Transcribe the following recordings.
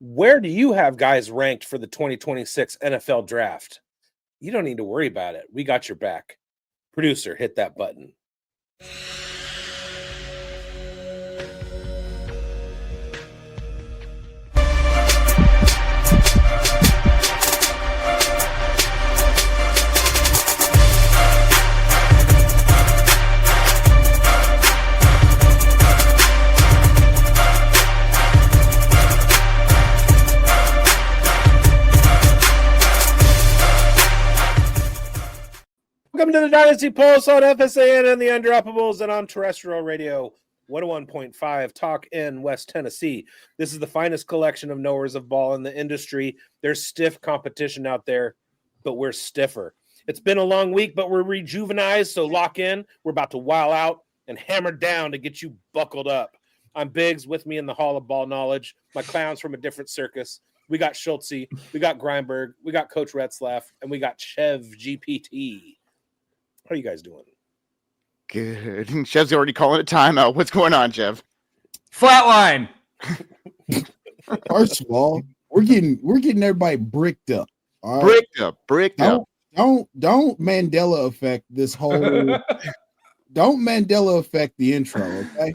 Where do you have guys ranked for the 2026 NFL draft? You don't need to worry about it. We got your back. Producer, hit that button. Welcome to the Dynasty Pulse on FSAN and the Undroppables and on terrestrial radio 101.5 Talk in West Tennessee. This is the finest collection of knowers of ball in the industry. There's stiff competition out there, but we're stiffer. It's been a long week, but we're rejuvenized, so lock in. We're about to wild out and hammer down to get you buckled up. I'm Bigz, with me in the Hall of Ball Knowledge. My clowns from a different circus. We got Schultzy, we got Grindberg, we got Coach Retzlaff, and we got Chev GPT. How are you guys doing? Good. Chev's already calling a timeout. What's going on, Chev? Flatline. First of all, we're getting everybody bricked up. All right? Bricked up. Don't Mandela affect this whole. Don't Mandela affect the intro, okay?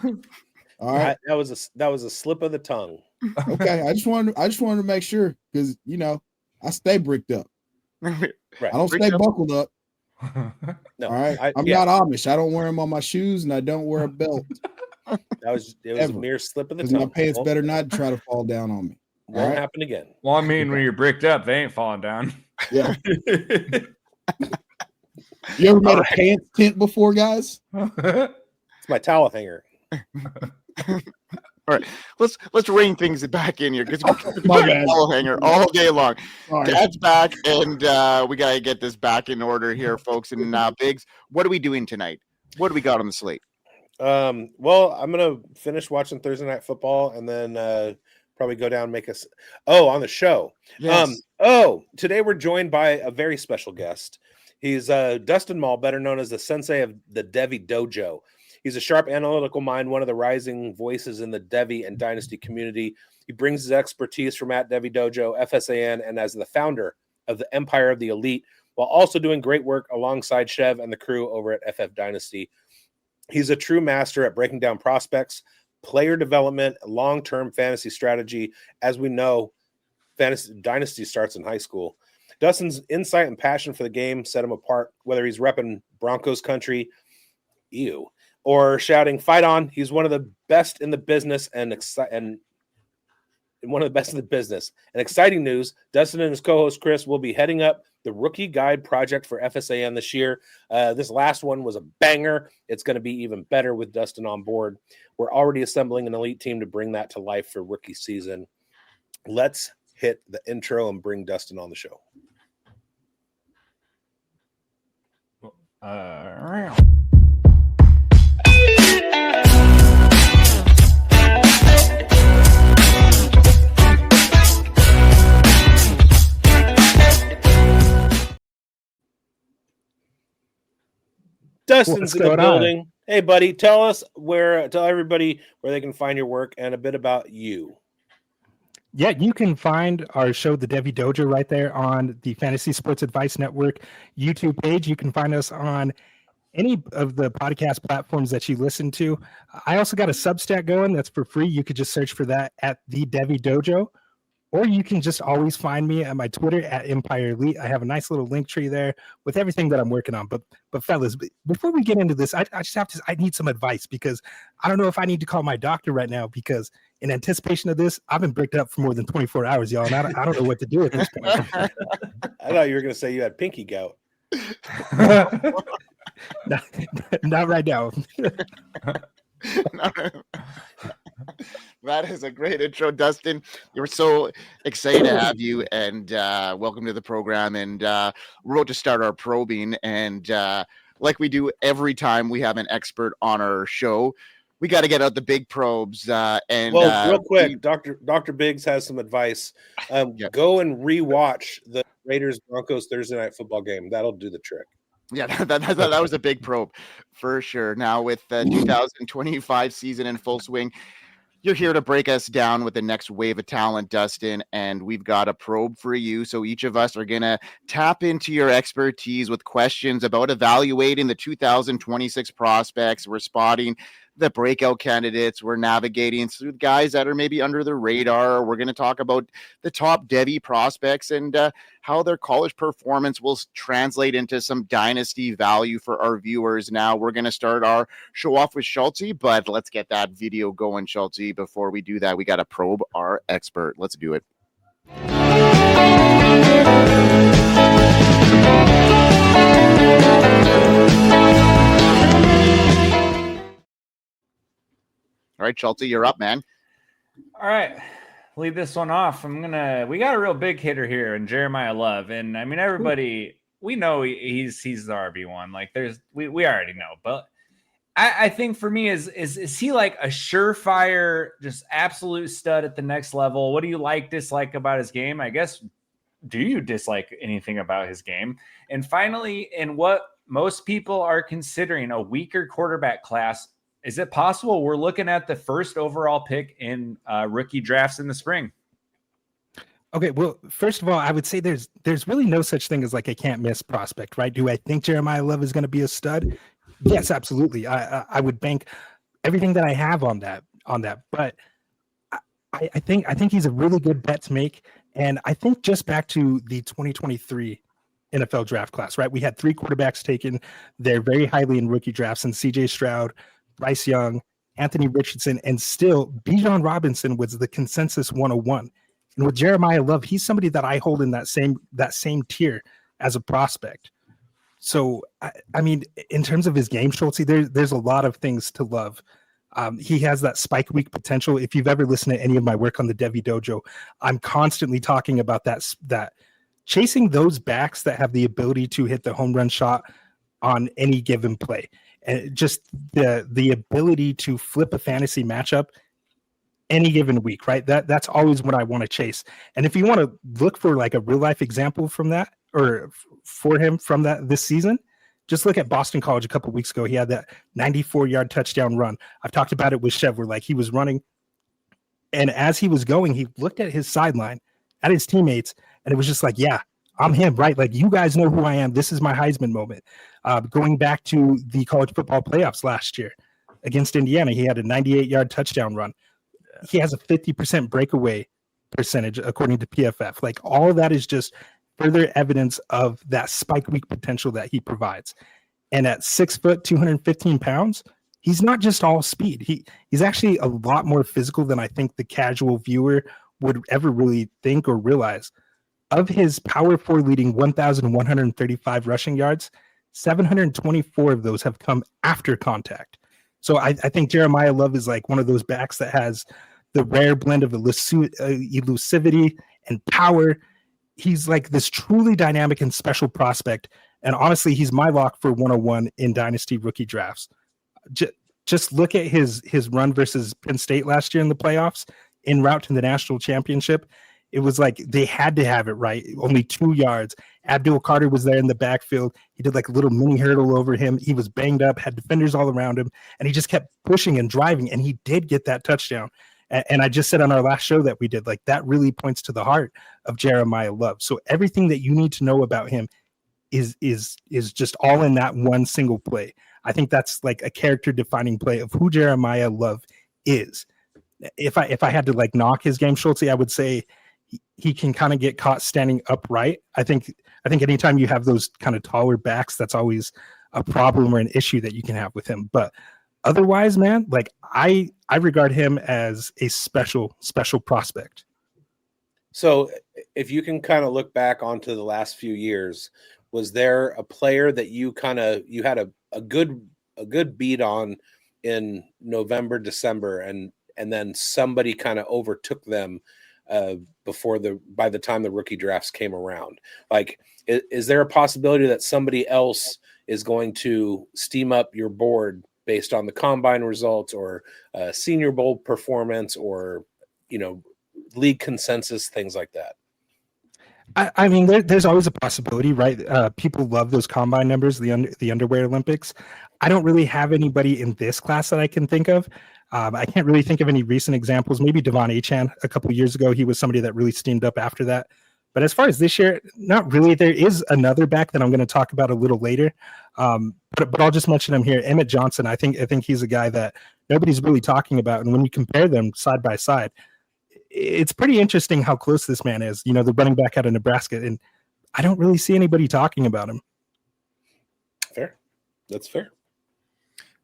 All right. That was a slip of the tongue. Okay, I just wanted to make sure because I stay bricked up. Right. I don't stay buckled up. No, all right. I'm not Amish. I don't wear them on my shoes, and I don't wear a belt. It was a mere slip of the tongue. My pants better not try to fall down on me. Won't happen again. Well, I mean, when you're bricked up, they ain't falling down. Yeah. You ever made a pants tent before, guys? It's my towel hanger. All right, let's rein things back in here because towel hanger all day long. Dad's back, and we gotta get this back in order here, folks. And Bigz, what are we doing tonight? What do we got on the slate? Well, I'm gonna finish watching Thursday Night Football, and then probably go down and make us on the show. Yes. Today we're joined by a very special guest. He's Dustin Maul, better known as the sensei of the Devy Dojo. He's a sharp analytical mind, one of the rising voices in the Devy and Dynasty community. He brings his expertise from at Devy Dojo, FSAN, and as the founder of the Empire of the Elite, while also doing great work alongside Chev and the crew over at FF Dynasty. He's a true master at breaking down prospects, player development, long-term fantasy strategy. As we know, Dynasty starts in high school. Dustin's insight and passion for the game set him apart, whether he's repping Broncos country, or shouting "Fight on!" He's one of the best in the business, and one of the best in the business. And exciting news: Dustin and his co-host Chris will be heading up the Rookie Guide project for FSAN this year. This last one was a banger. It's going to be even better with Dustin on board. We're already assembling an elite team to bring that to life for rookie season. Let's hit the intro and bring Dustin on the show. Dustin's in the building. Hey, buddy, tell everybody where they can find your work and a bit about you. Yeah, you can find our show, The Devy Dojo, right there on the Fantasy Sports Advice Network YouTube page. You can find us on any of the podcast platforms that you listen to. I also got a Substack going that's for free. You could just search for that at The Devy Dojo. Or you can just always find me at my Twitter at Empire Elite. I have a nice little link tree there with everything that I'm working on. But fellas, before we get into this, I need some advice because I don't know if I need to call my doctor right now because in anticipation of this, I've been bricked up for more than 24 hours, y'all, and I don't know what to do at this point. I thought you were going to say you had pinky gout. Not right now. That is a great intro, Dustin. We're so excited to have you, and welcome to the program. And we're about to start our probing, and like we do every time we have an expert on our show, we got to get out the big probes. Real quick, Dr. Bigz has some advice. Go and rewatch the Raiders Broncos Thursday Night Football game. That'll do the trick. Yeah, that was a big probe for sure. Now with the 2025 season in full swing, You're here to break us down with the next wave of talent, Dustin, and we've got a probe for you. So each of us are going to tap into your expertise with questions about evaluating the 2026 prospects. We're spotting the breakout candidates. We're navigating through guys that are maybe under the radar. We're going to talk about the top Devy prospects and how their college performance will translate into some dynasty value for our viewers. Now we're going to start our show off with Schultzy, but let's get that video going, Schultzy. Before we do that, we got to probe our expert. Let's do it. All right, Schultzy, you're up, man. All right. Lead this one off. We got a real big hitter here in Jeremiah Love. And I mean, everybody, we know he's the RB1. Like we already know, but I think for me is he like a surefire, just absolute stud at the next level? What do you dislike about his game? I guess, do you dislike anything about his game? And finally, in what most people are considering a weaker quarterback class, is it possible we're looking at the first overall pick in rookie drafts in the spring? Okay, well, first of all, I would say there's really no such thing as like a can't miss prospect, right? Do I think Jeremiah Love is going to be a stud? Yes, absolutely. I would bank everything that I have on that. But I think he's a really good bet to make. And I think just back to the 2023 NFL draft class, right? We had 3 quarterbacks taken. They're very highly in rookie drafts, and CJ Stroud, Bryce Young, Anthony Richardson, and still Bijan Robinson was the consensus 101. And with Jeremiah Love, he's somebody that I hold in that same tier as a prospect. So, I mean, in terms of his game, Schultzy, there's a lot of things to love. He has that spike week potential. If you've ever listened to any of my work on the Devy Dojo, I'm constantly talking about that chasing those backs that have the ability to hit the home run shot on any given play. And just the ability to flip a fantasy matchup any given week, right? That's always what I want to chase. And if you want to look for like a real life example from that, or for him from that this season, just look at Boston College a couple of weeks ago. He had that 94-yard touchdown run. I've talked about it with Chev, where like he was running, and as he was going, he looked at his sideline, at his teammates, and it was just like, yeah, I'm him, right? Like, you guys know who I am. This is my Heisman moment. Going back to the college football playoffs last year against Indiana, he had a 98-yard touchdown run. He has a 50% breakaway percentage, according to PFF. Like, all of that is just further evidence of that spike week potential that he provides. And at 6 foot, 215 pounds, he's not just all speed. He's actually a lot more physical than I think the casual viewer would ever really think or realize. Of his Power 4 leading 1,135 rushing yards, 724 of those have come after contact. So I think Jeremiah Love is like one of those backs that has the rare blend of elusivity and power. He's like this truly dynamic and special prospect. And honestly, he's my lock for 101 in Dynasty rookie drafts. Just look at his run versus Penn State last year in the playoffs en route to the national championship. It was like they had to have it right. Only 2 yards. Abdul Carter was there in the backfield. He did like a little mini hurdle over him. He was banged up, had defenders all around him, and he just kept pushing and driving, and he did get that touchdown. And I just said on our last show that we did, like, that really points to the heart of Jeremiah Love. So everything that you need to know about him is just all in that one single play. I think that's like a character defining play of who Jeremiah Love is. If I had to like knock his game, Schultzy, I would say he can kind of get caught standing upright. I think anytime you have those kind of taller backs, that's always a problem or an issue that you can have with him. But otherwise, man, like I regard him as a special prospect. So if you can kind of look back onto the last few years, was there a player that you had a good beat on in November, December, and then somebody kind of overtook them by the time the rookie drafts came around? Like, is there a possibility that somebody else is going to steam up your board based on the combine results or Senior Bowl performance or, league consensus, things like that? I mean, there's always a possibility, right? People love those combine numbers, the underwear Olympics. I don't really have anybody in this class that I can think of. I can't really think of any recent examples. Maybe Devon Achan a couple of years ago. He was somebody that really steamed up after that. But as far as this year, not really. There is another back that I'm going to talk about a little later. But I'll just mention him here. Emmett Johnson, I think he's a guy that nobody's really talking about. And when you compare them side by side, it's pretty interesting how close this man is. You know, the running back out of Nebraska, and I don't really see anybody talking about him. Fair. That's fair.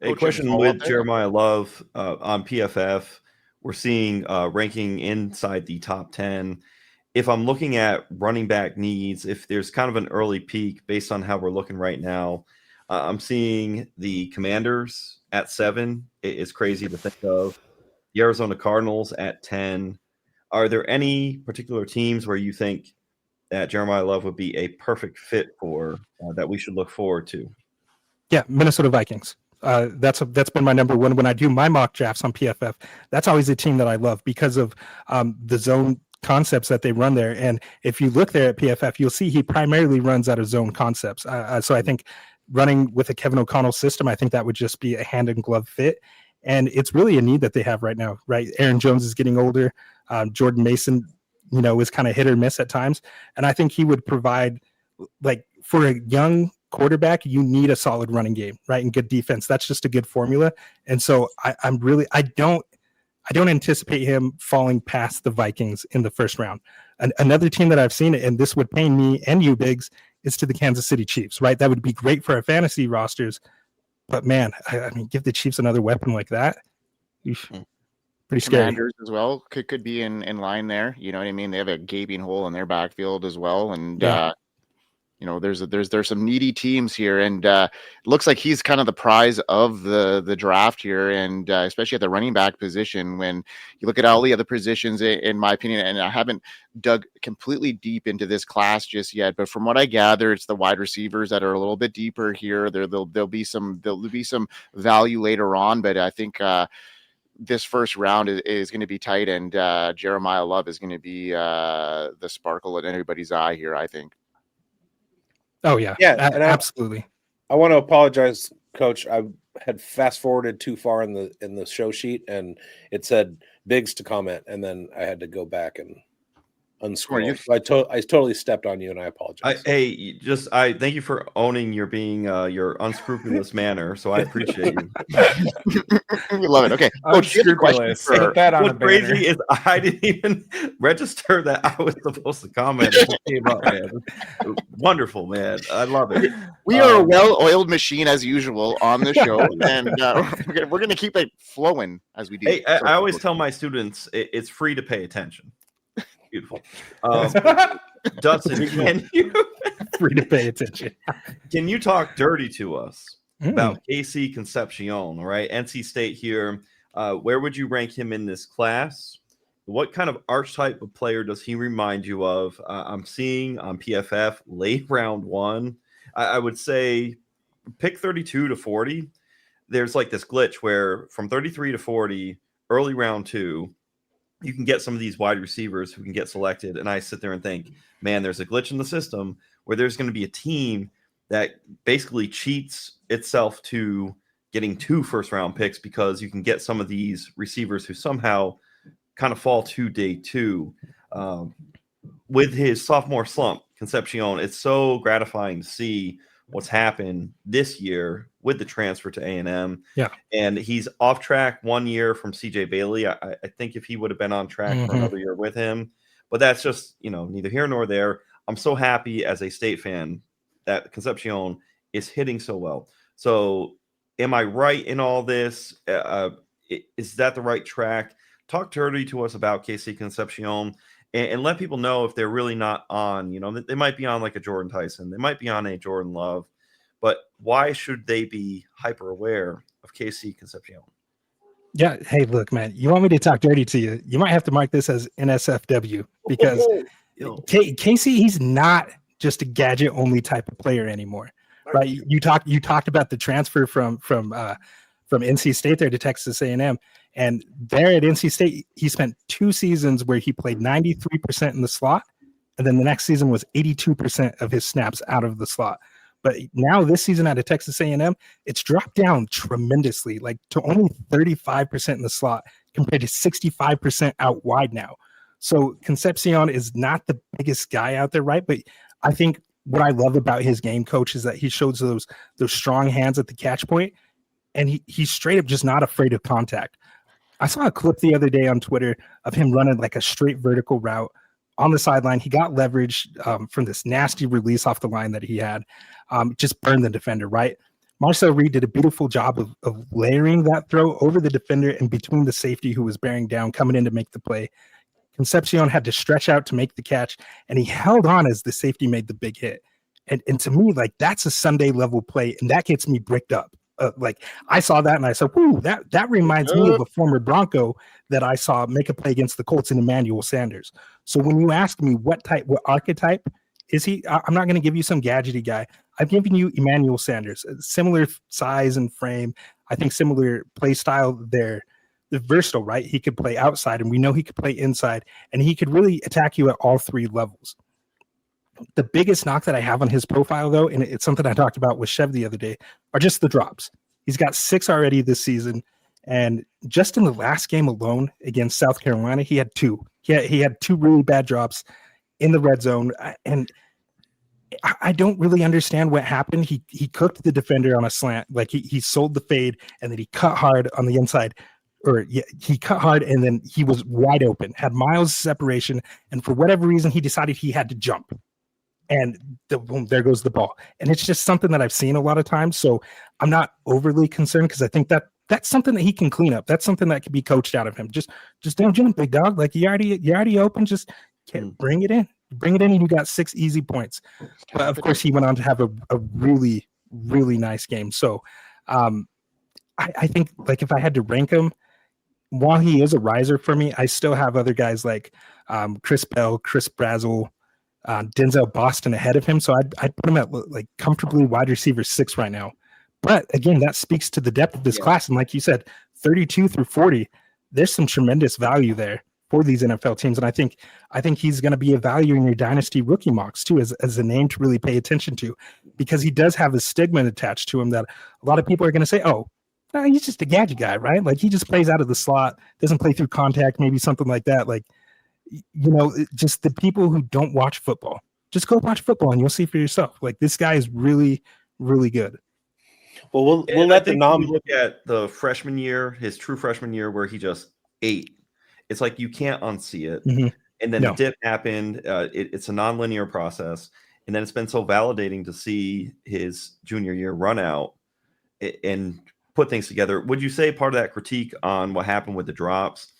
A question with Jeremiah Love on PFF. We're seeing ranking inside the top 10. If I'm looking at running back needs, if there's kind of an early peak based on how we're looking right now, I'm seeing the Commanders at 7. It's crazy to think of. The Arizona Cardinals at 10. Are there any particular teams where you think that Jeremiah Love would be a perfect fit for that we should look forward to? Yeah, Minnesota Vikings. That's been my number one when I do my mock drafts on PFF. That's always a team that I love because of the zone concepts that they run there. And if you look there at PFF, you'll see he primarily runs out of zone concepts. So I think running with a Kevin O'Connell system, I think that would just be a hand in glove fit. And it's really a need that they have right now, right? Aaron Jones is getting older. Jordan Mason, you know, is kind of hit or miss at times. And I think he would provide, like, for a young quarterback, you need a solid running game, right? And good defense. That's just a good formula. And so I don't anticipate him falling past the Vikings in the first round. Another team that I've seen, and this would pain me and you, Bigz, is to the Kansas City Chiefs, right? That would be great for our fantasy rosters. But man, I mean, give the Chiefs another weapon like that. Pretty scary. Commanders as well could be in line there. You know what I mean? They have a gaping hole in their backfield as well. And you know, there's some needy teams here, and it looks like he's kind of the prize of the draft here, and especially at the running back position. When you look at all the other positions, in my opinion, and I haven't dug completely deep into this class just yet, but from what I gather, it's the wide receivers that are a little bit deeper here. There'll be some value later on, but I think this first round is going to be tight, and Jeremiah Love is going to be the sparkle in everybody's eye here, I think. Oh yeah, absolutely. I want to apologize, Coach. I had fast forwarded too far in the show sheet, and it said Bigz to comment, and then I had to go back and unscroll. So I totally stepped on you, and I apologize. I thank you for owning your unscrupulous manner. So I appreciate you. We love it. Okay, unscrupulous. Put that on what's crazy is I didn't even register that I was supposed to comment. It came up, man. Wonderful, man. I love it. We are a well-oiled machine as usual on the show, and we're going to keep it flowing as we do. Hey, I always tell my students it's free to pay attention. Beautiful. Dustin, can you free to pay attention? Can you talk dirty to us about KC Concepcion, right? NC State here. Where would you rank him in this class? What kind of archetype of player does he remind you of? I'm seeing on PFF late round 1. I would say pick 32 to 40. There's like this glitch where from 33 to 40, early round 2, you can get some of these wide receivers who can get selected. And I sit there and think, man, there's a glitch in the system where there's going to be a team that basically cheats itself to getting 2 first-round picks because you can get some of these receivers who somehow kind of fall to day 2. With his sophomore slump, Concepcion, it's so gratifying to see what's happened this year with the transfer to A&M. Yeah. And he's off track 1 year from CJ Bailey. I think if he would have been on track for another year with him, but that's just, neither here nor there. I'm so happy as a State fan that Concepcion is hitting so well. So am I right in all this? Is that the right track? Talk dirty to us about KC Concepcion and let people know if they're really not on, they might be on like a Jordan Tyson. They might be on a Jordan Love. But why should they be hyper aware of KC Concepcion? Yeah. Hey, look, man, you want me to talk dirty to you? You might have to mark this as NSFW because Casey, he's not just a gadget only type of player anymore, right? You talked about the transfer from NC State there to Texas A&M, and there at NC State, he spent 2 seasons where he played 93% in the slot, and then the next season was 82% of his snaps out of the slot. But now this season out of Texas A&M, it's dropped down tremendously, like to only 35% in the slot compared to 65% out wide now. So Concepcion is not the biggest guy out there, right? But I think what I love about his game, coach, is that he shows those strong hands at the catch point, and he's straight up just not afraid of contact. I saw a clip the other day on Twitter of him running like a straight vertical route on the sideline. He got leverage from this nasty release off the line that he had, just burned the defender, right? Marcel Reed did a beautiful job of layering that throw over the defender and between the safety who was bearing down, coming in to make the play. Concepcion had to stretch out to make the catch, and he held on as the safety made the big hit. And to me, like, that's a Sunday level play, and that gets me bricked up. Like, I saw that and I said, "Ooh, that reminds me of a former Bronco that I saw make a play against the Colts in Emmanuel Sanders." So when you ask me what archetype is he, I'm not going to give you some gadgety guy. I've given you Emmanuel Sanders, similar size and frame. I think similar play style there. They're versatile, right? He could play outside, and we know he could play inside, and he could really attack you at all three levels. The biggest knock that I have on his profile, though, and it's something I talked about with Chev the other day, are just the drops. He's got 6 already this season, and just in the last game alone against South Carolina, he had 2. He had 2 really bad drops in the red zone, and I don't really understand what happened. He cooked the defender on a slant, like he sold the fade, and then he cut hard on the inside. He cut hard, and then he was wide open, had miles separation, and for whatever reason, he decided he had to jump. And boom, there goes the ball. And it's just something that I've seen a lot of times. So I'm not overly concerned because I think that's something that he can clean up. That's something that can be coached out of him. Just don't jump, big dog. Like you already open. Just bring it in. Bring it in, and you got 6 easy points. But of course, he went on to have a really, really nice game. So I think, like, if I had to rank him, while he is a riser for me, I still have other guys like Chris Bell, Chris Brazel, Denzel Boston ahead of him. So I'd put him at like comfortably wide receiver 6 right now. But again, that speaks to the depth of this class. And like you said, 32 through 40, there's some tremendous value there for these NFL teams. And I think he's going to be a value in your dynasty rookie mocks too, as a name to really pay attention to, because he does have a stigma attached to him that a lot of people are going to say, oh, no, he's just a gadget guy, right? Like, he just plays out of the slot, doesn't play through contact, maybe something like that. Like, just the people who don't watch football, just go watch football and you'll see for yourself. Like, this guy is really, really good. Well, we'll let the look at the freshman year, his true freshman year, where he just ate. It's like you can't unsee it. Mm-hmm. And then the dip happened. It's a nonlinear process. And then it's been so validating to see his junior year run out and put things together. Would you say part of that critique on what happened with the drops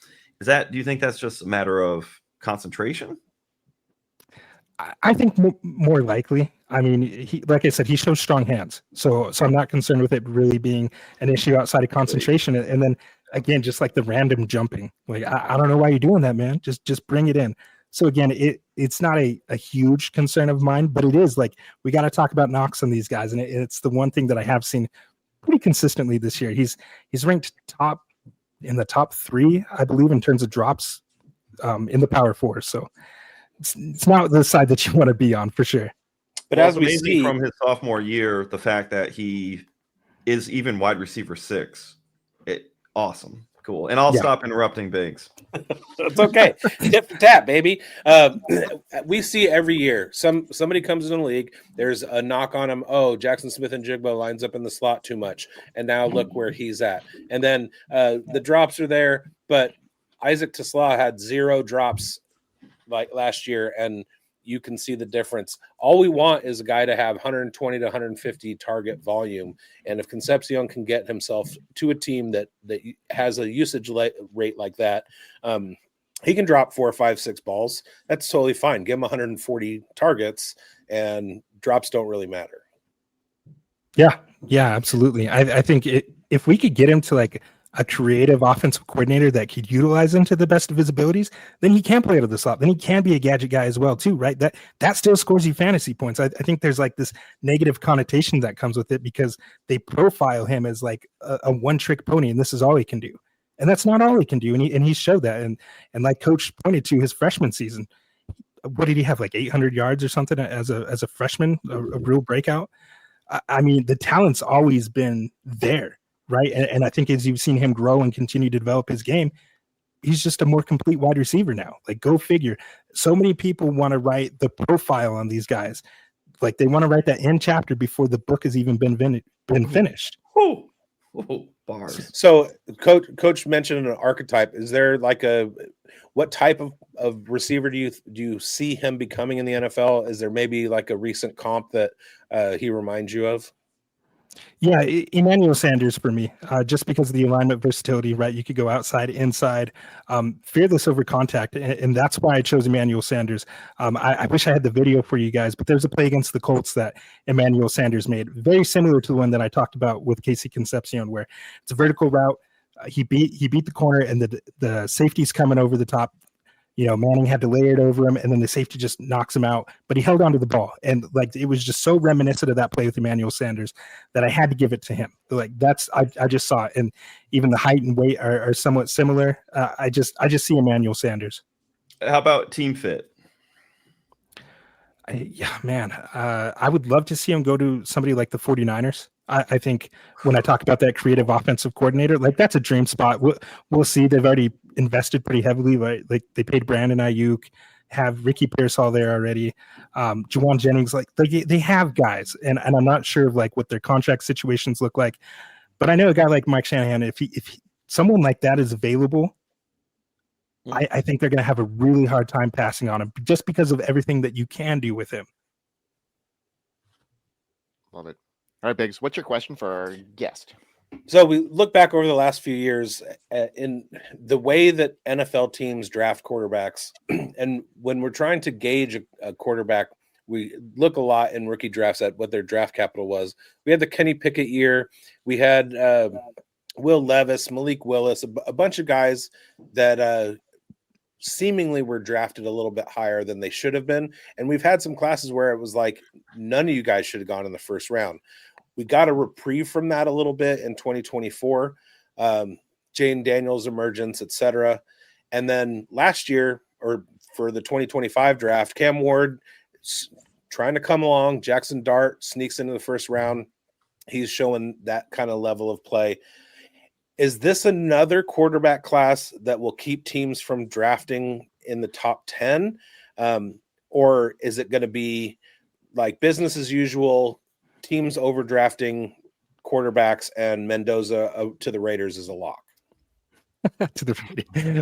do you think that's just a matter of concentration? I think more likely. I mean, he, like I said, he shows strong hands. So I'm not concerned with it really being an issue outside of concentration. And then again, just like the random jumping, like, I don't know why you're doing that, man. Just bring it in. So again, it's not a huge concern of mine, but it is like, we got to talk about knocks on these guys. And it's the one thing that I have seen pretty consistently this year. He's ranked in the top 3, I believe, in terms of drops in the Power 4. So it's not the side that you want to be on for sure. But as we see from his sophomore year, the fact that he is even wide receiver 6, awesome, cool. And I'll stop interrupting Bigz. It's okay. Tip for tap, baby. We see every year somebody comes in the league. There's a knock on him. Oh, Jackson Smith and Jigbo lines up in the slot too much, and now look where he's at. And then the drops are there, but Isaac Tesla had 0 drops like last year, and you can see the difference. All we want is a guy to have 120 to 150 target volume. And if Concepcion can get himself to a team that has a usage rate like that, he can drop 4, 5, 6 balls. That's totally fine. Give him 140 targets, and drops don't really matter. Yeah, absolutely. I think if we could get him to like a creative offensive coordinator that could utilize him to the best of his abilities, then he can play out of the slot. Then he can be a gadget guy as well too, right? That still scores you fantasy points. I think there's like this negative connotation that comes with it because they profile him as like a one-trick pony, and this is all he can do. And that's not all he can do. And he showed that. And like Coach pointed to his freshman season, what did he have, like 800 yards or something as a freshman, a real breakout? I mean, the talent's always been there, right? And I think as you've seen him grow and continue to develop his game, he's just a more complete wide receiver now. Like, go figure. So many people want to write the profile on these guys. Like, they want to write that end chapter before the book has even been finished. Whoa, bars. So coach mentioned an archetype. Is there like what type of receiver do you see him becoming in the NFL? Is there maybe like a recent comp that he reminds you of? Yeah, Emmanuel Sanders for me, just because of the alignment versatility, right? You could go outside, inside, fearless over contact, and that's why I chose Emmanuel Sanders. I wish I had the video for you guys, but there's a play against the Colts that Emmanuel Sanders made, very similar to the one that I talked about with Casey Concepcion, where it's a vertical route. He beat the corner, and the safety's coming over the top. You know, Manning had to lay it over him, and then the safety just knocks him out. But he held onto the ball, and like it was just so reminiscent of that play with Emmanuel Sanders that I had to give it to him. Like I just saw it, and even the height and weight are somewhat similar. I just see Emmanuel Sanders. How about team fit? I would love to see him go to somebody like the 49ers. I think when I talk about that creative offensive coordinator, like that's a dream spot. We'll see. They've already invested pretty heavily, right? Like they paid Brandon Ayuk, have Ricky Pearsall there already, Juwan Jennings. Like they have guys, and I'm not sure of like what their contract situations look like, but I know a guy like Mike Shanahan. If someone like that is available, I think they're going to have a really hard time passing on him just because of everything that you can do with him. Love it. All right, Bigz, what's your question for our guest? So we look back over the last few years in the way that NFL teams draft quarterbacks. And when we're trying to gauge a quarterback, we look a lot in rookie drafts at what their draft capital was. We had the Kenny Pickett year. We had Will Levis, Malik Willis, a bunch of guys that seemingly were drafted a little bit higher than they should have been. And we've had some classes where it was like, none of you guys should have gone in the first round. We got a reprieve from that a little bit in 2024, Jane Daniels emergence, etc. And then last year, or for the 2025 draft, Cam Ward trying to come along. Jackson Dart sneaks into the first round. He's showing that kind of level of play. Is this another quarterback class that will keep teams from drafting in the top 10? Or is it going to be like business as usual, teams overdrafting quarterbacks, and Mendoza to the Raiders is a lock?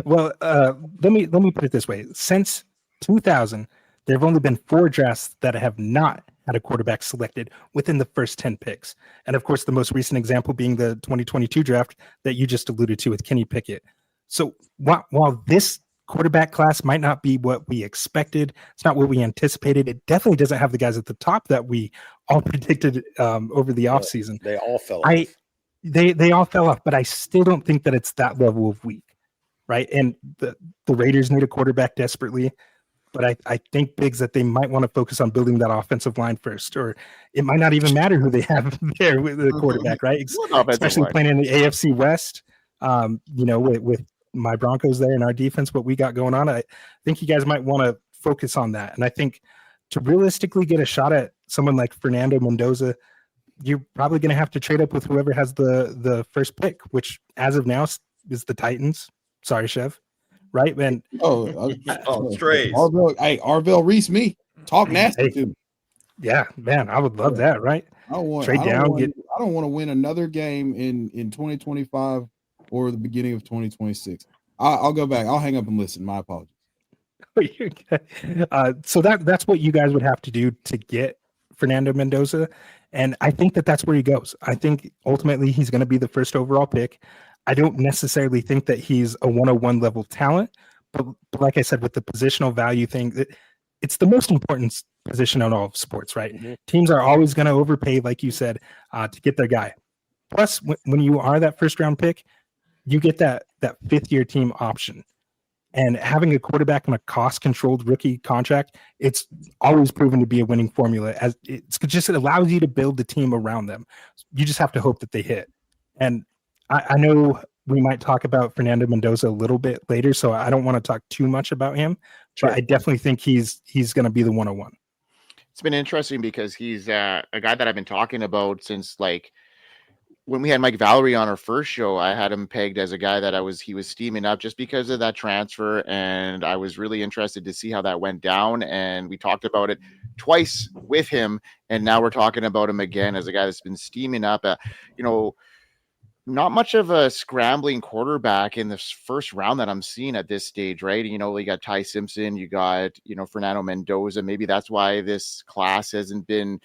Well, let me put it this way. Since 2000, there have only been 4 drafts that have not had a quarterback selected within the first 10 picks. And of course, the most recent example being the 2022 draft that you just alluded to with Kenny Pickett. So while this quarterback class might not be what we expected, it's not what we anticipated, it definitely doesn't have the guys at the top that we all predicted over the offseason. They all fell off. They all fell off, but I still don't think that it's that level of weak, right? And the Raiders need a quarterback desperately, but I think Bigz that they might want to focus on building that offensive line first, or it might not even matter who they have there with the quarterback, right? Especially playing in the AFC West, with my Broncos there and our defense, what we got going on. I think you guys might want to focus on that. And I think to realistically get a shot at someone like Fernando Mendoza, you're probably going to have to trade up with whoever has the first pick, which as of now is the Titans. Sorry, Chev. Right, man. Strays. Arvell Reese, me talk nasty to me. Yeah, man, I would love that. Right. I don't want to win another game in 2025 or the beginning of 2026. I'll go back. I'll hang up and listen. My apologies. So that's what you guys would have to do to get Fernando Mendoza, and I think that's where he goes. I think ultimately he's going to be the first overall pick. I don't necessarily think that he's a 101 level talent, but like I said, with the positional value thing, it's the most important position in all of sports, right? Mm-hmm. Teams are always going to overpay, like you said, to get their guy. Plus, when you are that first round pick, you get that 5th year team option. And having a quarterback on a cost controlled rookie contract, it's always proven to be a winning formula, as it allows you to build the team around them. You just have to hope that they hit. And I know we might talk about Fernando Mendoza a little bit later, so I don't want to talk too much about him, but I definitely think he's going to be the 101. It's been interesting because he's a guy that I've been talking about since like when we had Mike Valerie on our first show. I had him pegged as a guy that he was steaming up just because of that transfer, and I was really interested to see how that went down. And we talked about it twice with him, and now we're talking about him again as a guy that's been steaming up. Not much of a scrambling quarterback in this first round that I'm seeing at this stage, right? You got Ty Simpson, you got, Fernando Mendoza. Maybe that's why this class hasn't been,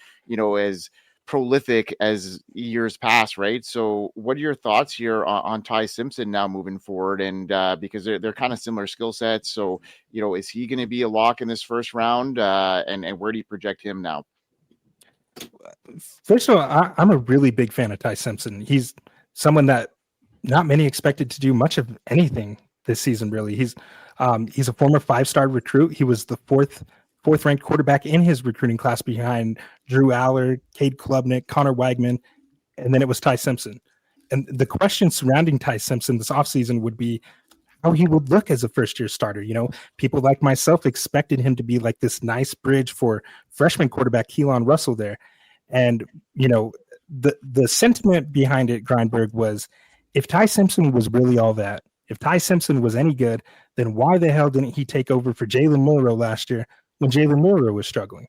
as prolific as years past, right? So what are your thoughts here on Ty Simpson now moving forward? And because they're kind of similar skill sets. So, is he going to be a lock in this first round? And where do you project him now? First of all, I'm a really big fan of Ty Simpson. He's someone that not many expected to do much of anything this season, really. He's a former 5-star recruit. He was the fourth ranked quarterback in his recruiting class behind Drew Aller, Cade Klubnik, Connor Wagman, and then it was Ty Simpson. And the question surrounding Ty Simpson this offseason would be how he would look as a first-year starter. People like myself expected him to be like this nice bridge for freshman quarterback Keelan Russell there. And, the sentiment behind it, Grindberg, was if Ty Simpson was really all that, if Ty Simpson was any good, then why the hell didn't he take over for Jalen Milroe last year when Jalen Milroe was struggling?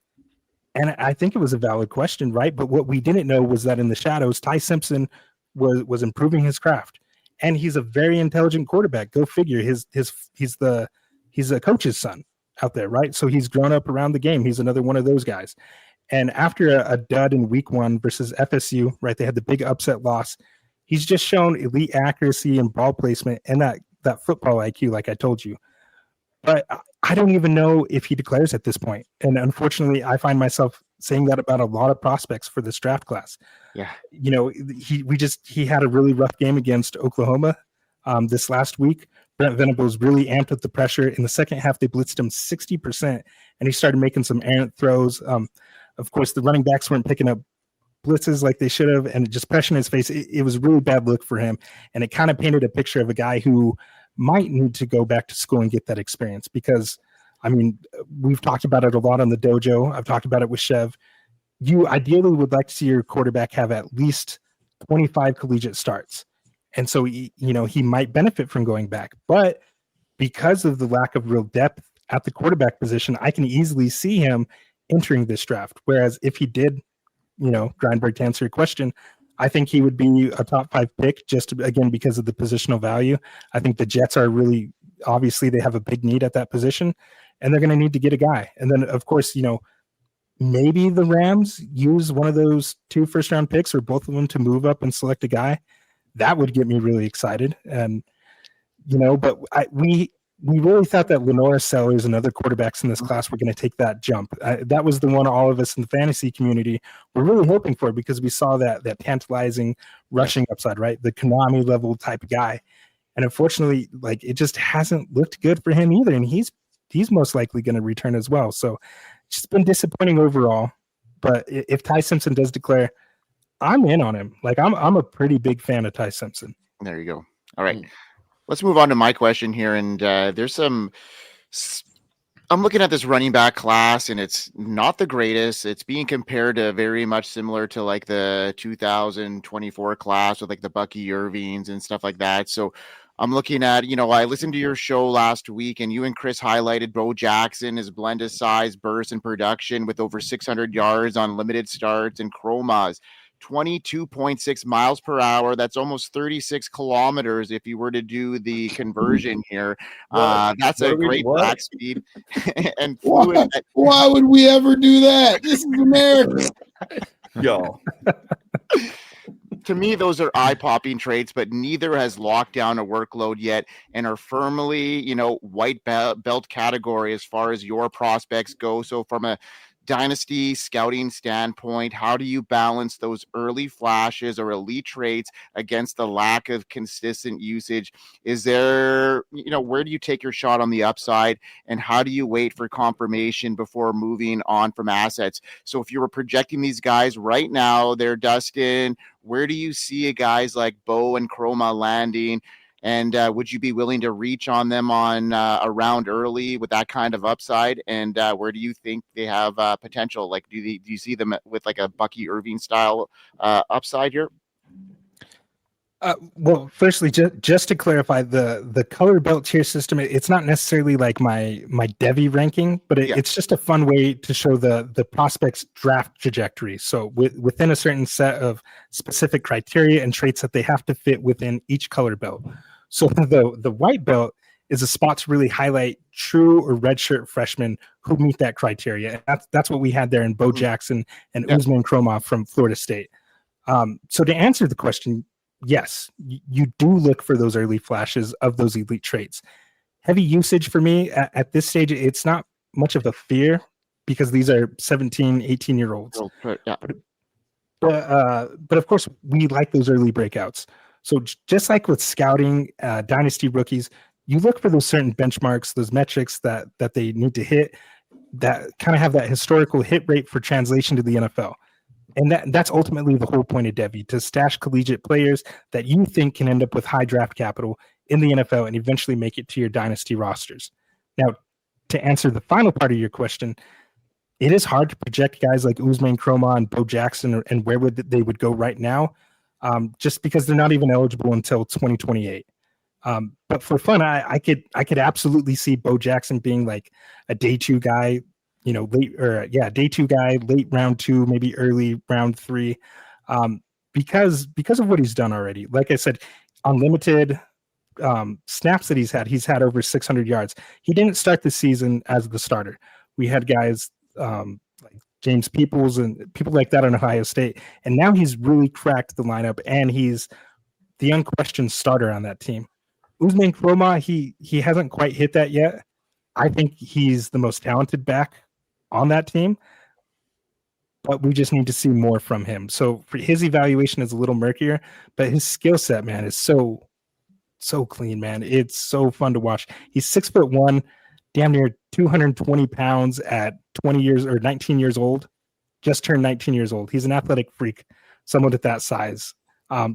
And I think it was a valid question, right? But what we didn't know was that in the shadows, Ty Simpson was improving his craft, and he's a very intelligent quarterback. Go figure. He's a coach's son out there, right? So he's grown up around the game. He's another one of those guys. And after a dud in week 1 versus FSU, right, they had the big upset loss. He's just shown elite accuracy and ball placement and that football IQ, like I told you. But I don't even know if he declares at this point. And unfortunately, I find myself saying that about a lot of prospects for this draft class. Yeah. He had a really rough game against Oklahoma this last week. Brent Venables really amped up the pressure. In the second half, they blitzed him 60%, and he started making some errant throws. Of course, the running backs weren't picking up blitzes like they should have, and just pressure in his face. It was a really bad look for him, and it kind of painted a picture of a guy who might need to go back to school and get that experience because, we've talked about it a lot on the dojo. I've talked about it with Chev. You ideally would like to see your quarterback have at least 25 collegiate starts. And so, he might benefit from going back. But because of the lack of real depth at the quarterback position, I can easily see him entering this draft. Whereas if he did, Grindberg, to answer your question, I think he would be a top 5 pick just again because of the positional value. I think the Jets are really, obviously they have a big need at that position, and they're going to need to get a guy. And then of course, maybe the Rams use one of those 2 first-round picks or both of them to move up and select a guy. That would get me really excited. And, but we really thought that Lenora Sellers and other quarterbacks in this class were going to take that jump. That was the one all of us in the fantasy community were really hoping for because we saw that tantalizing rushing upside, right? The Konami level type of guy. And unfortunately, it just hasn't looked good for him either. And he's most likely going to return as well. So it's just been disappointing overall. But if Ty Simpson does declare, I'm in on him. I'm a pretty big fan of Ty Simpson. There you go. All right. Let's move on to my question here. And there's I'm looking at this running back class, and it's not the greatest. It's being compared to very much similar to like the 2024 class with like the Bucky Irvings and stuff like that. So I'm looking at, I listened to your show last week, and you and Chris highlighted Bo Jackson, his blended size, burst, and production with over 600 yards on limited starts, and Chroma's 22.6 miles per hour. That's almost 36 kilometers if you were to do the conversion here. That's a great track speed. And why would we ever do that? This is America. Yo. To me, those are eye-popping traits, but neither has locked down a workload yet and are firmly, white belt category as far as your prospects go. So from a dynasty scouting standpoint, how do you balance those early flashes or elite traits against the lack of consistent usage? Is there, where do you take your shot on the upside, and how do you wait for confirmation before moving on from assets? So if you were projecting these guys right now, they're Dustin, where do you see guys like Bo and Chroma landing? And would you be willing to reach on them on a round early with that kind of upside? And where do you think they have potential? Like, do you see them with like a Bucky Irving style upside here? Well, firstly, just to clarify, the color belt tier system, it's not necessarily like my Devy ranking, but it's just a fun way to show the prospect's draft trajectory. So within a certain set of specific criteria and traits that they have to fit within each color belt. So the white belt is a spot to really highlight true or redshirt freshmen who meet that criteria. And that's what we had there in Bo Jackson and Usman Kromov from Florida State. So to answer the question, yes, you do look for those early flashes of those elite traits. Heavy usage for me at this stage, it's not much of a fear because these are 17, 18-year-olds. But of course, we like those early breakouts. So just like with scouting dynasty rookies, you look for those certain benchmarks, those metrics that they need to hit that kind of have that historical hit rate for translation to the NFL. And that's ultimately the whole point of Devy, to stash collegiate players that you think can end up with high draft capital in the NFL and eventually make it to your dynasty rosters. Now, to answer the final part of your question, it is hard to project guys like Usman Kromah and Bo Jackson and where they would go right now, just because they're not even eligible until 2028. But for fun, I could absolutely see Bo Jackson being like a day 2 guy, day 2 guy, late round 2, maybe early round 3, because of what he's done already. Like I said, unlimited snaps that he's had over 600 yards. He didn't start the season as the starter. We had guys like James Peoples and people like that on Ohio State, and now he's really cracked the lineup, and he's the unquestioned starter on that team. Usman Kromah, he hasn't quite hit that yet. I think he's the most talented back on that team, but we just need to see more from him. So for his evaluation is a little murkier, but his skill set, man, is so clean, man. It's so fun to watch. He's 6'1", damn near 220 pounds at 20 years or 19 years old, just turned 19 years old. He's an athletic freak, someone at that size.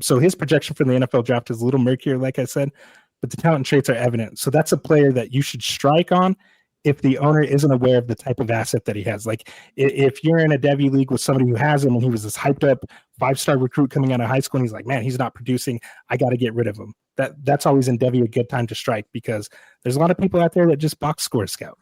So his projection for the NFL draft is a little murkier, like I said, but the talent and traits are evident. So that's a player that you should strike on if the owner isn't aware of the type of asset that he has. Like if you're in a Devy league with somebody who has him and he was this hyped up 5-star recruit coming out of high school and he's like, man, he's not producing, I got to get rid of him. That's always in Devy a good time to strike, because there's a lot of people out there that just box score scout.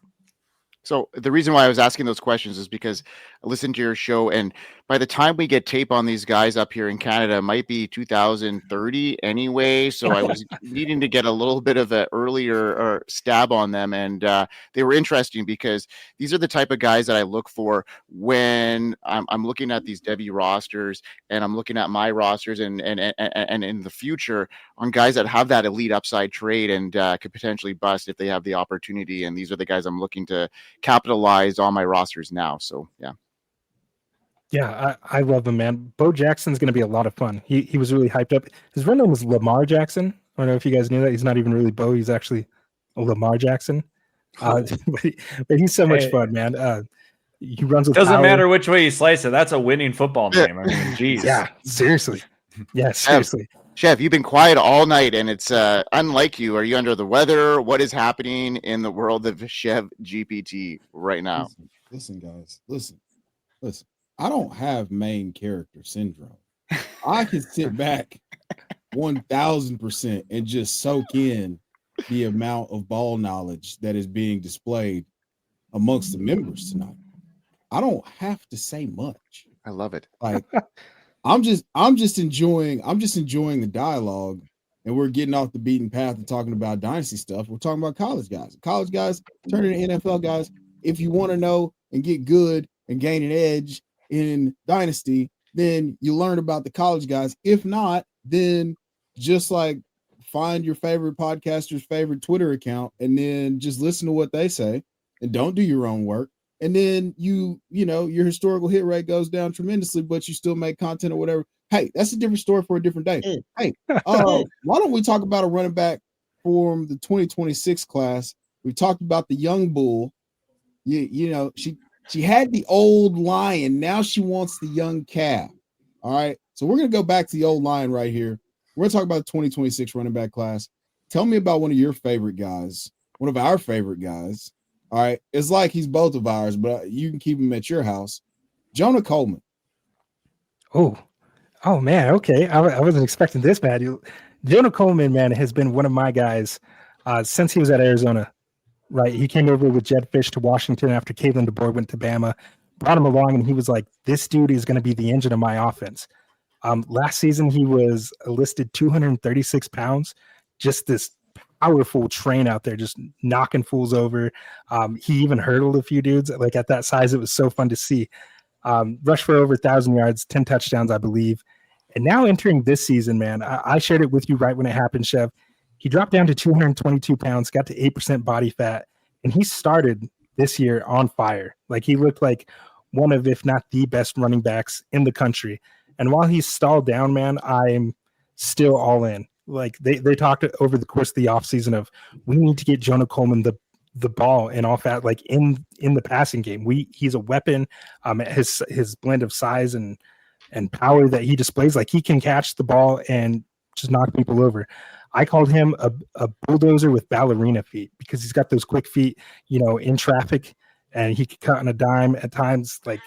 So the reason why I was asking those questions is because I listened to your show, and by the time we get tape on these guys up here in Canada, it might be 2030 anyway. So I was needing to get a little bit of an earlier stab on them, and they were interesting because these are the type of guys that I look for when I'm looking at these Devy rosters, and I'm looking at my rosters and in the future on guys that have that elite upside trade and could potentially bust if they have the opportunity. And these are the guys I'm looking to capitalize on my rosters now. So I love him, man. Bo Jackson's going to be a lot of fun. He was really hyped up. His real name was Lamar Jackson. I don't know if you guys knew that. He's not even really Bo. He's actually a Lamar Jackson. But he's so much fun, man. He runs with doesn't power. matter which way you slice it. That's a winning football name. I mean, geez. Yeah, seriously. Yeah, seriously. Chev, you've been quiet all night, and it's unlike you. Are you under the weather? What is happening in the world of Chev GPT right now? Listen, guys. Listen. I don't have main character syndrome. I can sit back 1,000% and just soak in the amount of ball knowledge that is being displayed amongst the members tonight. I don't have to say much. I love it. Like I'm just enjoying the dialogue, and we're getting off the beaten path and talking about dynasty stuff. We're talking about college guys. College guys turning into NFL guys. If you want to know and get good and gain an edge in dynasty, then you learn about the college guys. If not, then just like find your favorite podcaster's favorite Twitter account and then just listen to what they say and don't do your own work. And then you know, your historical hit rate goes down tremendously, but you still make content or whatever. Hey, that's a different story for a different day. Hey, why don't we talk about a running back from the 2026 class? We talked about the young bull. You know, she had the old lion. Now she wants the young calf. All right. So we're going to go back to the old lion right here. We're going to talk about the 2026 running back class. tell me about one of your favorite guys, one of our favorite guys. All right. It's like he's both of ours, but you can keep him at your house. Jonah Coleman. Oh man. Okay. I wasn't expecting this bad. Jonah Coleman, man, has been one of my guys since he was at Arizona, right? He came over with Jed Fish to Washington after Kalen DeBoer went to Bama, brought him along, and he was like, this dude is going to be the engine of my offense. Last season, he was listed 236 pounds, just this powerful train out there, just knocking fools over. He even hurdled a few dudes. Like at that size, it was so fun to see. Rushed for over 1,000 yards, 10 touchdowns, I believe. And now entering this season, man, I shared it with you right when it happened, Chev. He dropped down to 222 pounds, got to 8% body fat, and he started this year on fire. Like he looked like one of, if not the best running backs in the country. And while he's stalled down, man, I'm still all in. Like they talked over the course of the offseason of we need to get Jonah Coleman the ball and all that, like in the passing game. He's a weapon. His blend of size and power that he displays, like he can catch the ball and just knock people over. I called him a bulldozer with ballerina feet because he's got those quick feet, in traffic, and he can cut on a dime at times. Like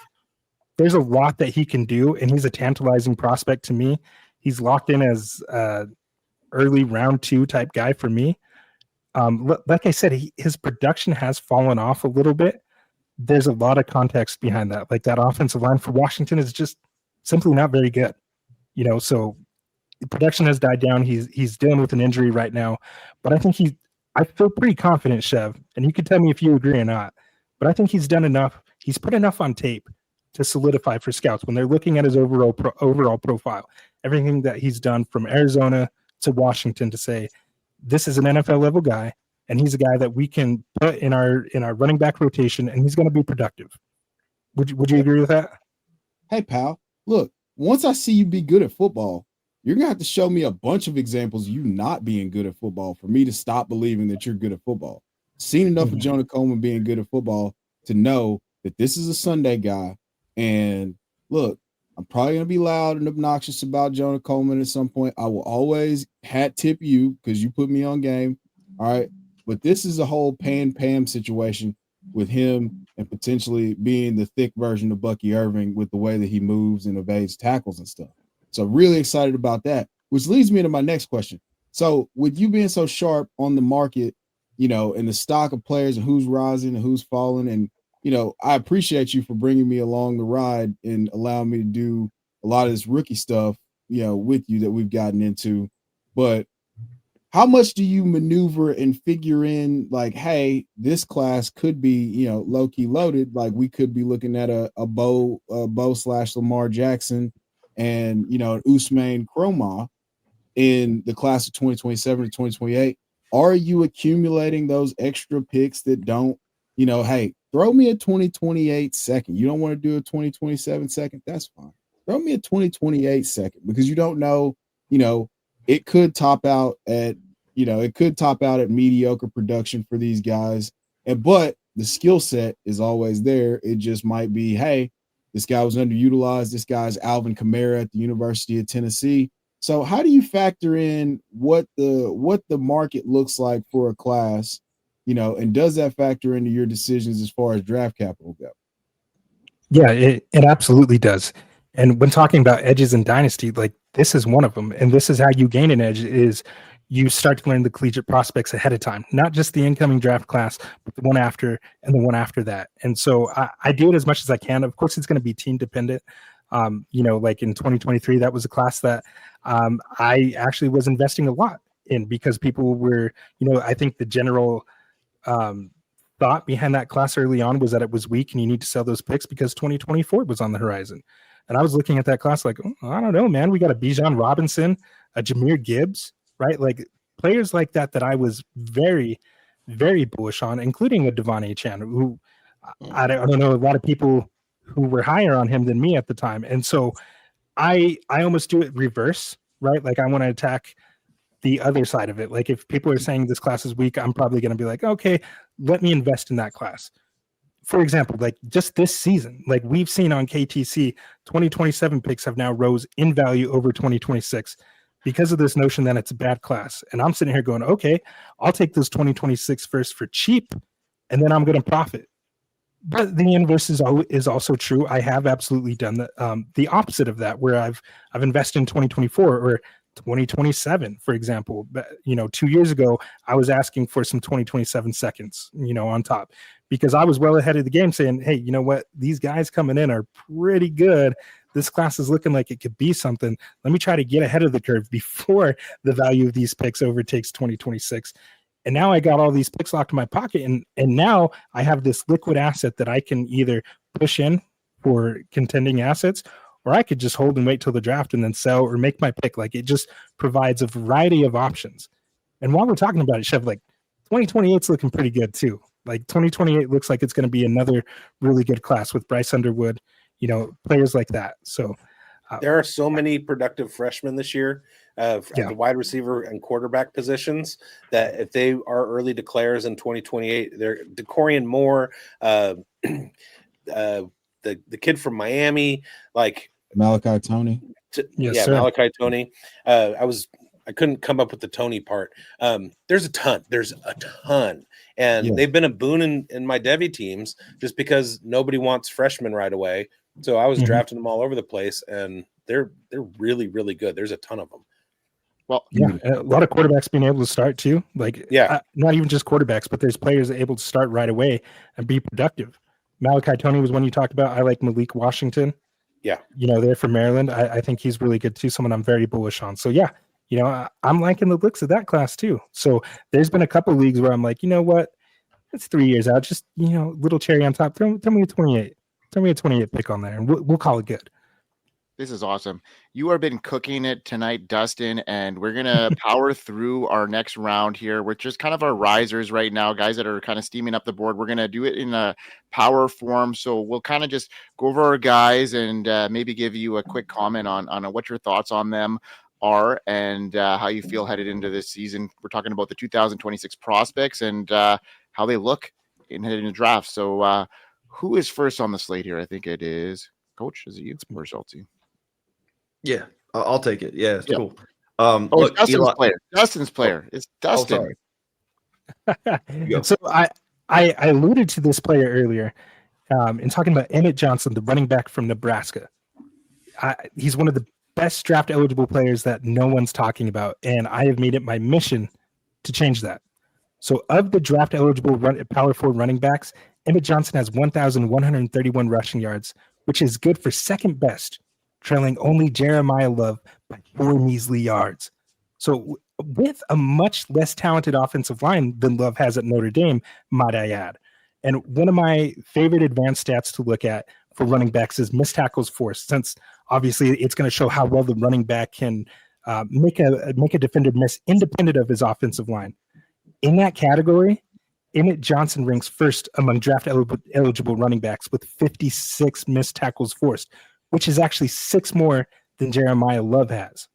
there's a lot that he can do, and he's a tantalizing prospect to me. He's locked in as early round 2 type guy for me. Like I said, his production has fallen off a little bit. There's a lot of context behind that. Like that offensive line for Washington is just simply not very good, so production has died down. He's dealing with an injury right now, but I feel pretty confident, Chev, and you can tell me if you agree or not, but I think he's done enough. He's put enough on tape to solidify for scouts when they're looking at his overall profile, everything that he's done from Arizona to Washington, to say this is an NFL level guy, and he's a guy that we can put in our running back rotation, and he's going to be productive. Would you agree with that? Hey, pal, look, once I see you be good at football, you're going to have to show me a bunch of examples of you not being good at football for me to stop believing that you're good at football. Seen enough of Jonah Coleman being good at football to know that this is a Sunday guy. And look, I'm probably going to be loud and obnoxious about Jonah Coleman at some point. I will always hat tip you because you put me on game. All right. But this is a whole Pam situation with him and potentially being the thick version of Bucky Irving with the way that he moves and evades tackles and stuff. So really excited about that, which leads me to my next question. So with you being so sharp on the market, and the stock of players and who's rising and who's falling, and, I appreciate you for bringing me along the ride and allowing me to do a lot of this rookie stuff, with you that we've gotten into. But how much do you maneuver and figure in, like, hey, this class could be, low key loaded. Like we could be looking at a Bo / Lamar Jackson and, an Usman Chroma in the class of 2027 to 2028. Are you accumulating those extra picks that don't, hey, throw me a 2028 second. You don't want to do a 2027 second? That's fine. Throw me a 2028 second because you don't know, it could top out at, mediocre production for these guys. But the skill set is always there. It just might be, hey, this guy was underutilized. This guy's Alvin Kamara at the University of Tennessee. So how do you factor in what the market looks like for a class, and does that factor into your decisions as far as draft capital go? Yeah, it absolutely does. And when talking about edges in Dynasty, like this is one of them. And this is how you gain an edge is you start to learn the collegiate prospects ahead of time, not just the incoming draft class, but the one after and the one after that. And so I do it as much as I can. Of course, it's going to be team dependent. Like in 2023, that was a class that I actually was investing a lot in because people were, I think the general thought behind that class early on was that it was weak and you need to sell those picks because 2024 was on the horizon. And I was looking at that class like, I don't know, man, we got a Bijan Robinson, a Jahmyr Gibbs, right? Like players like that I was very, very bullish on, including a Devon Achane, who I don't know, a lot of people who were higher on him than me at the time. And so I almost do it reverse, right? Like I want to attack the other side of it. Like if people are saying this class is weak, I'm probably going to be like, okay, let me invest in that class. For example, like just this season, like we've seen on KTC, 2027 picks have now rose in value over 2026 because of this notion that it's a bad class. And I'm sitting here going, okay, I'll take those 2026 first for cheap, and then I'm going to profit. But the inverse is also true. I have absolutely done the opposite of that, where I've invested in 2024 or 2027, for example. But, 2 years ago, I was asking for some 2027 seconds, on top, because I was well ahead of the game saying, hey, you know what? These guys coming in are pretty good. This class is looking like it could be something. Let me try to get ahead of the curve before the value of these picks overtakes 2026. And now I got all these picks locked in my pocket, and now I have this liquid asset that I can either push in for contending assets, or I could just hold and wait till the draft and then sell or make my pick. Like, it just provides a variety of options. And while we're talking about it, Chev, like 2028 is looking pretty good too. Like 2028 looks like it's going to be another really good class with Bryce Underwood, players like that. So there are so many productive freshmen this year at the wide receiver and quarterback positions that if they are early declares in 2028, they're DeCorian Moore, the kid from Miami, like Malachi Tony. Malachi Tony. I couldn't come up with the Tony part. There's a ton. And they've been a boon in my Devy teams just because nobody wants freshmen right away. So I was drafting them all over the place, and they're really, really good. There's a ton of them. Well, a lot of quarterbacks being able to start too. Like, not even just quarterbacks, but there's players able to start right away and be productive. Malachi Tony was one you talked about. I like Malik Washington. Yeah. They're from Maryland. I think he's really good too. Someone I'm very bullish on. So I'm liking the looks of that class too. So there's been a couple leagues where I'm like, you know what? It's 3 years out. Just, little cherry on top. Throw me a 28. Throw me a 28 pick on there, and we'll call it good. This is awesome. You have been cooking it tonight, Dustin, and we're going to power through our next round here, which is kind of our risers right now, guys that are kind of steaming up the board. We're going to do it in a power form. So we'll kind of just go over our guys and maybe give you a quick comment on what your thoughts on them are and how you feel headed into this season. We're talking about the 2026 prospects and how they look in heading to draft. So who is first on the slate here? I think it is Coach. Is it you or Schultzy? Yeah, I'll take it. Yeah, it's cool. Look, Dustin's player. Dustin's player. It's Dustin. So I alluded to this player earlier in talking about Emmett Johnson, the running back from Nebraska. He's one of the best draft eligible players that no one's talking about, and I have made it my mission to change that. So of the draft eligible power forward running backs, Emmett Johnson has 1,131 rushing yards, which is good for second best, trailing only Jeremiah Love by 4 measly yards. So with a much less talented offensive line than Love has at Notre Dame, might I add. And one of my favorite advanced stats to look at for running backs is missed tackles forced, since obviously it's going to show how well the running back can make a defender miss independent of his offensive line. In that category, Emmett Johnson ranks first among draft eligible running backs with 56 missed tackles forced, which is actually 6 more than Jeremiah Love has.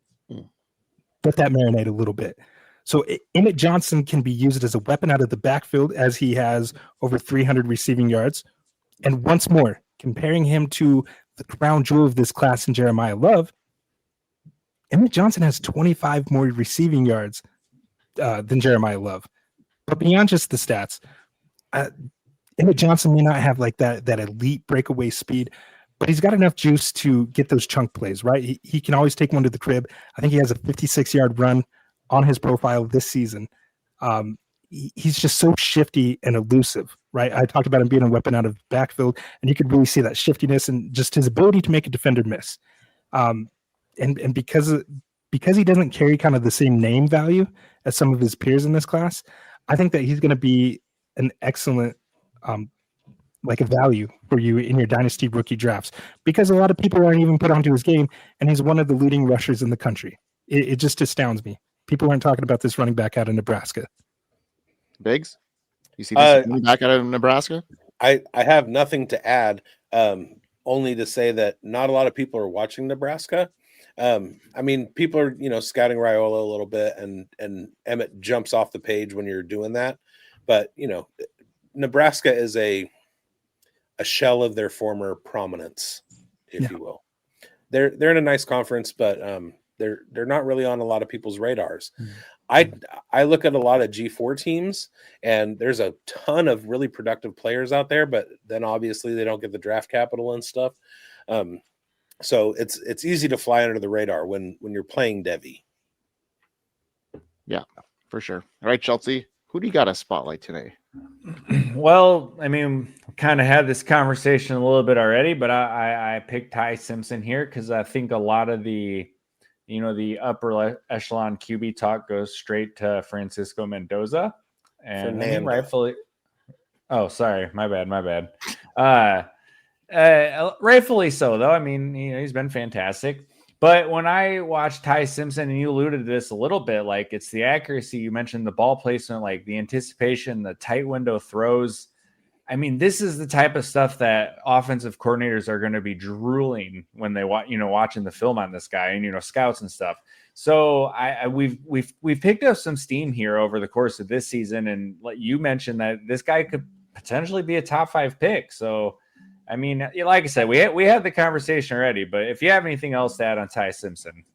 Let that marinate a little bit. So Emmett Johnson can be used as a weapon out of the backfield, as he has over 300 receiving yards. And once more, comparing him to the crown jewel of this class in Jeremiah Love, Emmett Johnson has 25 more receiving yards than Jeremiah Love. But beyond just the stats, Emmett Johnson may not have like that elite breakaway speed, but he's got enough juice to get those chunk plays, right? He can always take one to the crib. I think he has a 56-yard run on his profile this season. He's just so shifty and elusive, right? I talked about him being a weapon out of the backfield, and you could really see that shiftiness and just his ability to make a defender miss. And because he doesn't carry kind of the same name value as some of his peers in this class, I think that he's going to be an excellent like a value for you in your dynasty rookie drafts, because a lot of people aren't even put onto his game, and he's one of the leading rushers in the country. It just astounds me. People aren't talking about this running back out of Nebraska. Bigz, you see this running back out of Nebraska? I have nothing to add, only to say that not a lot of people are watching Nebraska. I mean, people are, scouting Raiola a little bit, and Emmett jumps off the page when you're doing that. But, Nebraska is a shell of their former prominence, if you will. They're in a nice conference, but they're not really on a lot of people's radars. Mm-hmm. I look at a lot of G4 teams, and there's a ton of really productive players out there, but then obviously they don't get the draft capital and stuff. So it's easy to fly under the radar when you're playing Devy. Yeah, for sure. All right, Schultzy, who do you got a spotlight today? Well, I mean, kind of had this conversation a little bit already, but I picked Ty Simpson here because I think a lot of the upper echelon QB talk goes straight to Francisco Mendoza, and I mean, rightfully. Oh, sorry, my bad. Rightfully so, though. I mean, he's been fantastic. But when I watched Ty Simpson, and you alluded to this a little bit, like it's the accuracy, you mentioned the ball placement, like the anticipation, the tight window throws. I mean, this is the type of stuff that offensive coordinators are going to be drooling when they watching the film on this guy and, scouts and stuff. So we've picked up some steam here over the course of this season. And like you mentioned that this guy could potentially be a top 5 pick. So, I mean, like I said, we had the conversation already, but if you have anything else to add on Ty Simpson.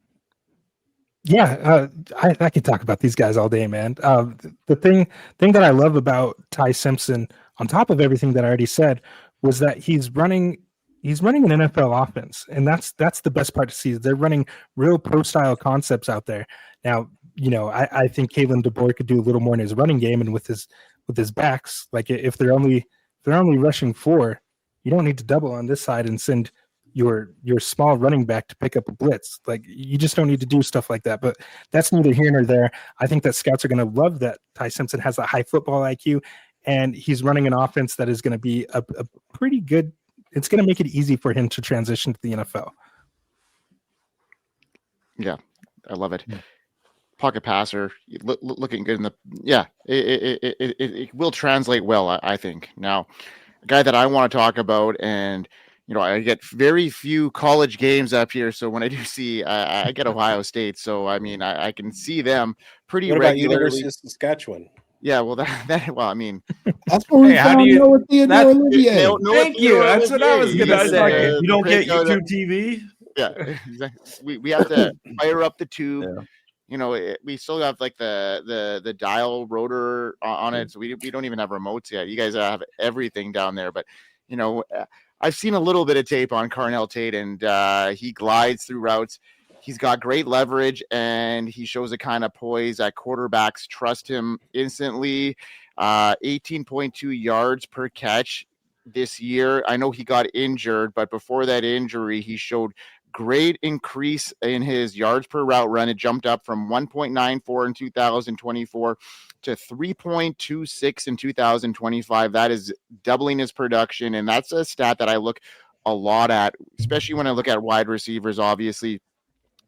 Yeah, I could talk about these guys all day, man. The thing that I love about Ty Simpson, on top of everything that I already said, was that he's running an NFL offense, and that's the best part to see. They're running real pro style concepts out there. Now, I think Kalen DeBoer could do a little more in his running game and with his backs. Like if they're only rushing 4. You don't need to double on this side and send your small running back to pick up a blitz. Like you just don't need to do stuff like that. But that's neither here nor there. I think that scouts are going to love that Ty Simpson has a high football IQ, and he's running an offense that is going to be a pretty good. It's going to make it easy for him to transition to the NFL. Yeah, I love it. Pocket passer, looking good in the. Yeah, it will translate well, I think. Now, a guy that I want to talk about, and I get very few college games up here, so when I do see, I get Ohio State, so I mean, I can see them pretty regularly. University of Saskatchewan? Yeah, well, well, I mean, that's what we found Noah Theodore Olivier. Thank you. That's what I was gonna say. You don't get YouTube TV. Yeah, exactly. We have to fire up the tube. Yeah. We still have like the dial rotor on it, so we don't even have remotes yet. You guys have everything down there, but I've seen a little bit of tape on Carnell Tate, and he glides through routes. He's got great leverage, and he shows a kind of poise that quarterbacks trust him instantly. 18.2 yards per catch this year. I know he got injured, but before that injury, he showed great increase in his yards per route run. It jumped up from 1.94 in 2024 to 3.26 in 2025. That is doubling his production, and that's a stat that I look a lot at, especially when I look at wide receivers. Obviously,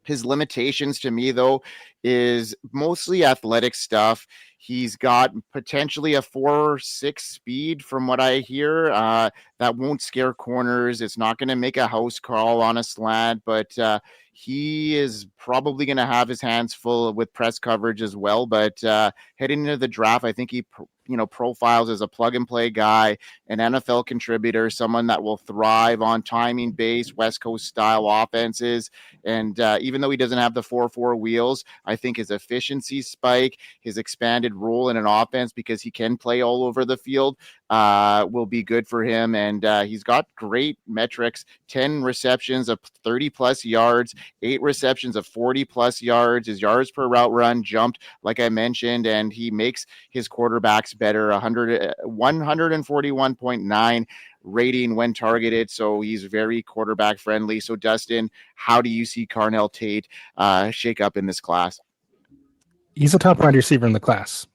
his limitations to me, though, is mostly athletic stuff. He's got potentially a 4.6 speed from what I hear. That won't scare corners. It's not going to make a house call on a slant, but he is probably going to have his hands full with press coverage as well. But heading into the draft, I think he profiles as a plug-and-play guy, an NFL contributor, someone that will thrive on timing-based West Coast-style offenses. And even though he doesn't have the 4.4 wheels, I think his efficiency spike, his expanded role in an offense, because he can play all over the field, will be good for him. And he's got great metrics: 10 receptions of 30-plus yards, 8 receptions of 40-plus yards. His yards per route run jumped, like I mentioned, and he makes his quarterbacks better. 141.9 rating when targeted, so he's very quarterback friendly. So Dustin, how do you see Carnell Tate shake up in this class? He's a top wide receiver in the class,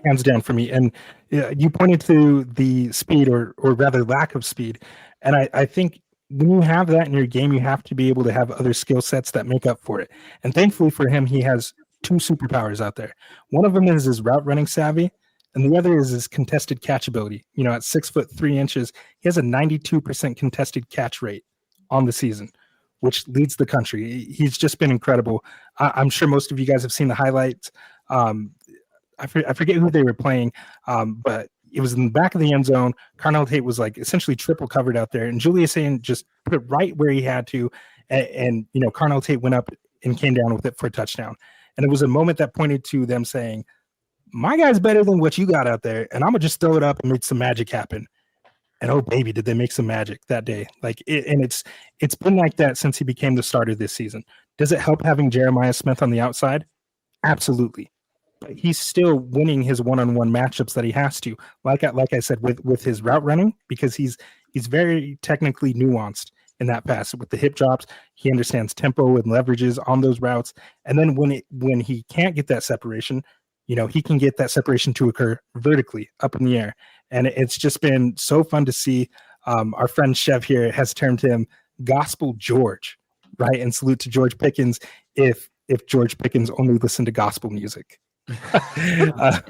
hands down for me. And you pointed to the speed, or rather lack of speed, and I think when you have that in your game, you have to be able to have other skill sets that make up for it. And thankfully for him, he has 2 superpowers out there. One of them is his route running savvy, and the other is his contested catch ability. At 6'3", he has a 92% contested catch rate on the season, which leads the country. He's just been incredible. I'm sure most of you guys have seen the highlights. I forget who they were playing, but it was in the back of the end zone. Carnell Tate was like essentially triple covered out there, and Julius Sain just put it right where he had to. And Carnell Tate went up and came down with it for a touchdown. And it was a moment that pointed to them saying, my guy's better than what you got out there, and I'm gonna just throw it up and make some magic happen. And oh baby, did they make some magic that day. It's been like that since he became the starter this season. Does it help having Jeremiah Smith on the outside? Absolutely. But he's still winning his one-on-one matchups that he has to. Like I said, with his route running, because he's very technically nuanced in that pass. With the hip drops, he understands tempo and leverages on those routes. And then when he can't get that separation, he can get that separation to occur vertically up in the air. And it's just been so fun to see. Our friend Chev here has termed him Gospel George, right? And salute to George Pickens if George Pickens only listened to gospel music. Because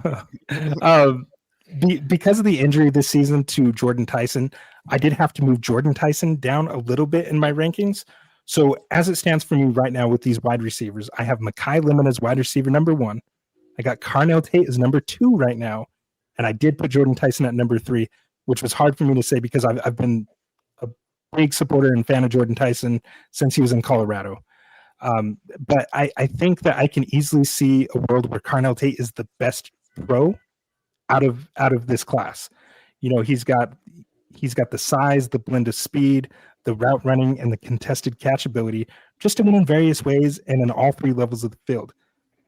of the injury this season to Jordan Tyson, I did have to move Jordan Tyson down a little bit in my rankings. So as it stands for me right now with these wide receivers, I have Mekhi Lemon as wide receiver number 1. I got Carnell Tate as number 2 right now. And I did put Jordan Tyson at number 3, which was hard for me to say because I've been a big supporter and fan of Jordan Tyson since he was in Colorado. But I think that I can easily see a world where Carnell Tate is the best pro out of this class. He's got the size, the blend of speed, the route running, and the contested catch ability just to win in various ways and in all 3 levels of the field.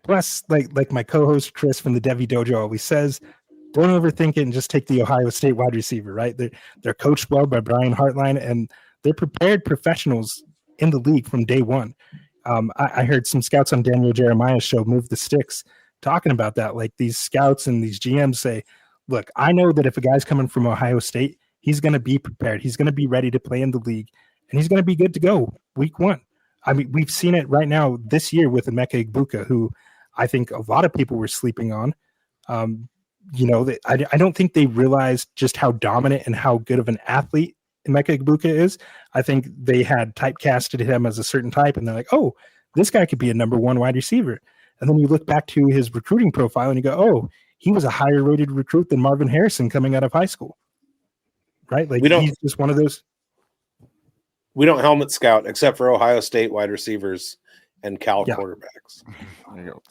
Plus, like my co-host Chris from the Devy Dojo always says, don't overthink it and just take the Ohio State wide receiver, right? They're coached well by Brian Hartline, and they're prepared professionals in the league from day one. I heard some scouts on Daniel Jeremiah's show, Move the Sticks, talking about that. Like these scouts and these GMs say, look, I know that if a guy's coming from Ohio State, he's going to be prepared. He's going to be ready to play in the league, and he's going to be good to go week 1. I mean, we've seen it right now this year with Emeka Egbuka, who I think a lot of people were sleeping on. I don't think they realized just how dominant and how good of an athlete Emeka Egbuka is. I think they had typecasted him as a certain type, and they're like, oh, this guy could be a number 1 wide receiver. And then you look back to his recruiting profile and you go, oh, he was a higher rated recruit than Marvin Harrison coming out of high school. Right? Like he's just one of those. We don't helmet scout except for Ohio State wide receivers and Cal quarterbacks. There you go.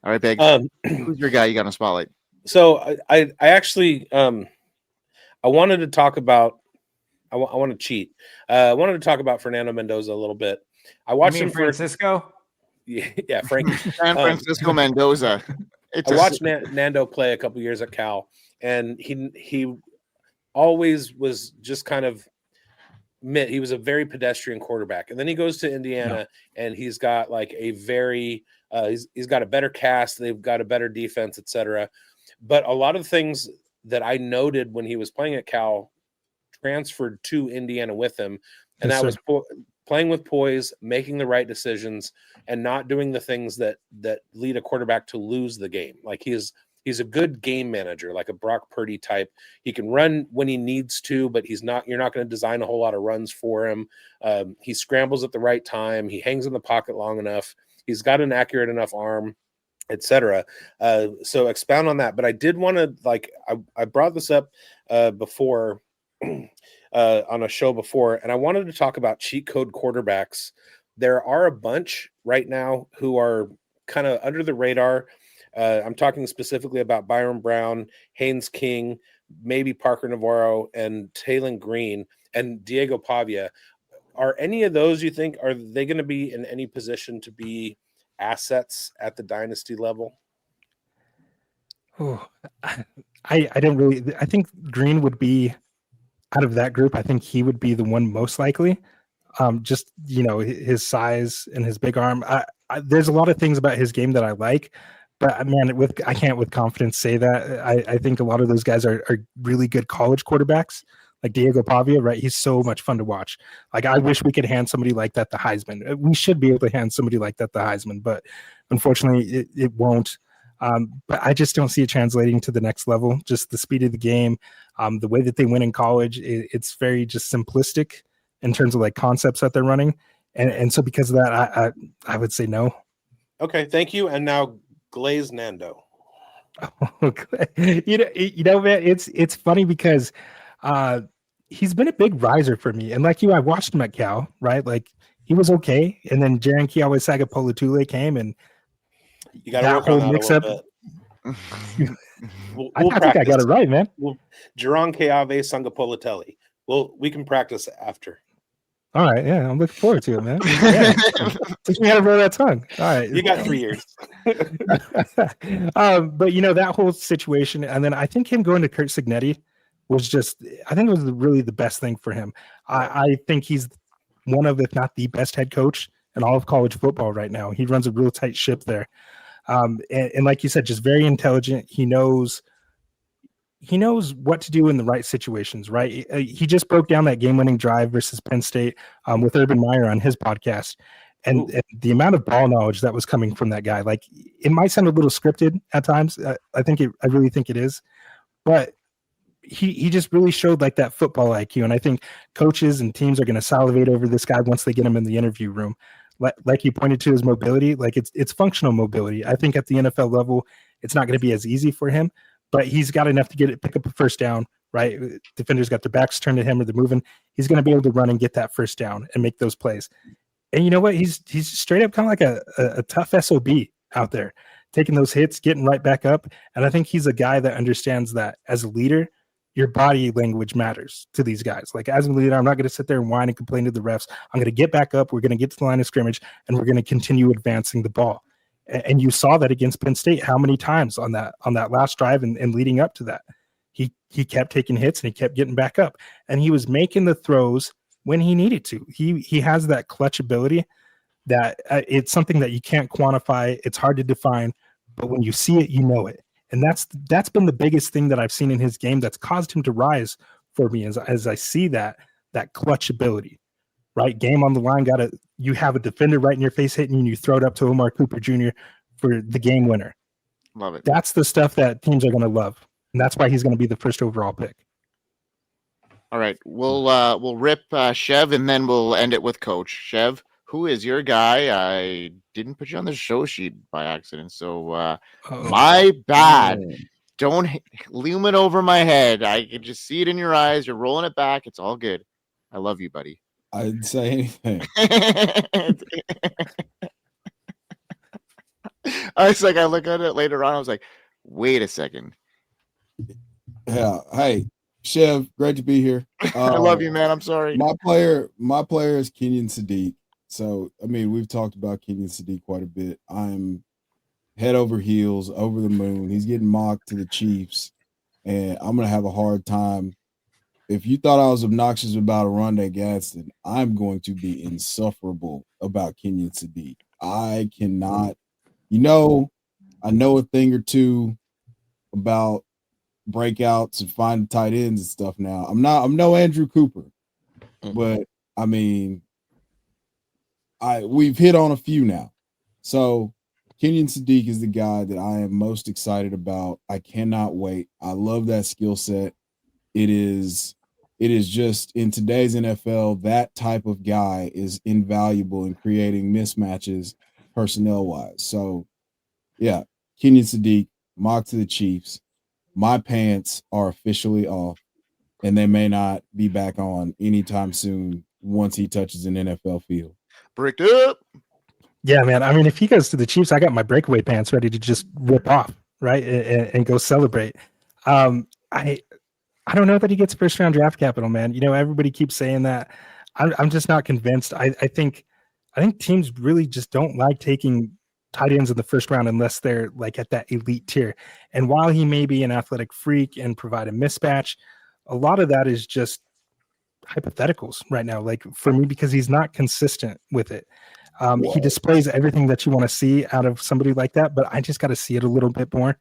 All right, Bigz. Who's your guy you got in a spotlight? So I actually I wanted to talk about I want to cheat. I wanted to talk about Fernando Mendoza a little bit. I watched him Francisco. Yeah, Frank. San Francisco Mendoza. I watched Nando play a couple years at Cal, and he always was just kind of he was a very pedestrian quarterback. And then he goes to Indiana, and he's got like a very he's got a better cast, they've got a better defense, etc. But a lot of things that I noted when he was playing at Cal transferred to Indiana with him, and that was playing with poise, making the right decisions, and not doing the things that lead a quarterback to lose the game. Like he's a good game manager, like a Brock Purdy type. He can run when he needs to, but you're not going to design a whole lot of runs for him. He scrambles at the right time. He hangs in the pocket long enough. He's got an accurate enough arm, etc. So expound on that. But I did want to, I brought this up before on a show before, and I wanted to talk about cheat code quarterbacks. There are a bunch right now who are kind of under the radar. I'm talking specifically about Byron Brown, Haynes King, maybe Parker Navarro, and Taylon Green, and Diego Pavia. Are any of those, you think, are they going to be in any position to be assets at the dynasty level? Oh, I don't really. I think Green would be out of that group. I think he would be the one most likely. Just his size and his big arm. There's a lot of things about his game that I like, but man, I can't with confidence say that. I think a lot of those guys are really good college quarterbacks, like Diego Pavia. Right, he's so much fun to watch. Like I wish we could hand somebody like that the Heisman. We should be able to hand somebody like that the Heisman, but unfortunately, it won't. But I just don't see it translating to the next level. Just the speed of the game, the way that they win in college, it's very just simplistic in terms of like concepts that they're running. And so because of that, I would say no. Okay, thank you. And now Glaze Nando. Man, it's funny because he's been a big riser for me. And like you, I watched him at Cal, right? Like he was okay. And then Jaron Kiawe-Sagapolutule came, and You got to that work whole on that mix a up. little bit. We'll I think I got it right, man. Jerron Keave Sangapolitelli. We can practice after. All right, yeah, I'm looking forward to it, man. Yeah. Teach me how to roll that tongue. All right, You got 3 years. But you know that whole situation, and then I think him going to Kurt Signetti was I think it was really the best thing for him. I think he's one of, if not the best head coach in all of college football right now. He runs a real tight ship there, and like you said, just very intelligent. He knows what to do in the right situations, right? He just broke down that game-winning drive versus Penn State with Urban Meyer on his podcast. And the amount of ball knowledge that was coming from that guy, like it might sound a little scripted at times. I really think it is, but he just really showed like that football IQ. And I think coaches and teams are going to salivate over this guy once they get him in the interview room. Like you pointed to his mobility, like it's functional mobility. I think at the NFL level, it's not going to be as easy for him, but he's got enough to pick up a first down, right? Defenders got their backs turned to him or they're moving. He's going to be able to run and get that first down and make those plays. And you know what? He's straight up kind of like a tough SOB out there, taking those hits, getting right back up. And I think he's a guy that understands that as a leader, your body language matters to these guys. Like as a leader, I'm not going to sit there and whine and complain to the refs. I'm going to get back up. We're going to get to the line of scrimmage and we're going to continue advancing the ball. And you saw that against Penn State, how many times on that last drive and leading up to that, he kept taking hits and he kept getting back up and he was making the throws when he needed to. He has that clutch ability that it's something that you can't quantify. It's hard to define, but when you see it, you know it. And that's been the biggest thing that I've seen in his game that's caused him to rise for me as I see that clutch ability. Right, game on the line. You have a defender right in your face hitting you, and you throw it up to Omar Cooper Jr. for the game winner. Love it. That's the stuff that teams are going to love, and that's why he's going to be the first overall pick. All right, we'll rip Chev, and then we'll end it with Coach. Chev, who is your guy? I didn't put you on the show sheet by accident, so my bad. Don't loom it over my head. I can just see it in your eyes. You're rolling it back. It's all good. I love you, buddy. I didn't say anything. I look at it later on. I was like, wait a second. Yeah. Hey, Chev, great to be here. I love you, man. I'm sorry. My player is Kenyon Sadiq. So, I mean, we've talked about Kenyon Sadiq quite a bit. I'm head over heels, over the moon. He's getting mocked to the Chiefs, and I'm going to have a hard time. If you thought I was obnoxious about Arondé Gadsden, I'm going to be insufferable about Kenyon Sadiq. I cannot, I know a thing or two about breakouts and finding tight ends and stuff now. I'm no Andrew Cooper, but I mean, we've hit on a few now. So Kenyon Sadiq is the guy that I am most excited about. I cannot wait. I love that skill set. It is just in today's NFL, that type of guy is invaluable in creating mismatches personnel wise. So yeah, Kenyon Sadiq, mock to the Chiefs. My pants are officially off, and they may not be back on anytime soon once he touches an NFL field. Bricked up. Yeah, man. I mean, if he goes to the Chiefs, I got my breakaway pants ready to just rip off, right, and go celebrate. I don't know that he gets first round draft capital, man. Everybody keeps saying that. I'm just not convinced. I think teams really just don't like taking tight ends in the first round unless they're like at that elite tier. And while he may be an athletic freak and provide a mismatch, a lot of that is just hypotheticals right now. Like for me, because he's not consistent with it. He displays everything that you want to see out of somebody like that, but I just got to see it a little bit more.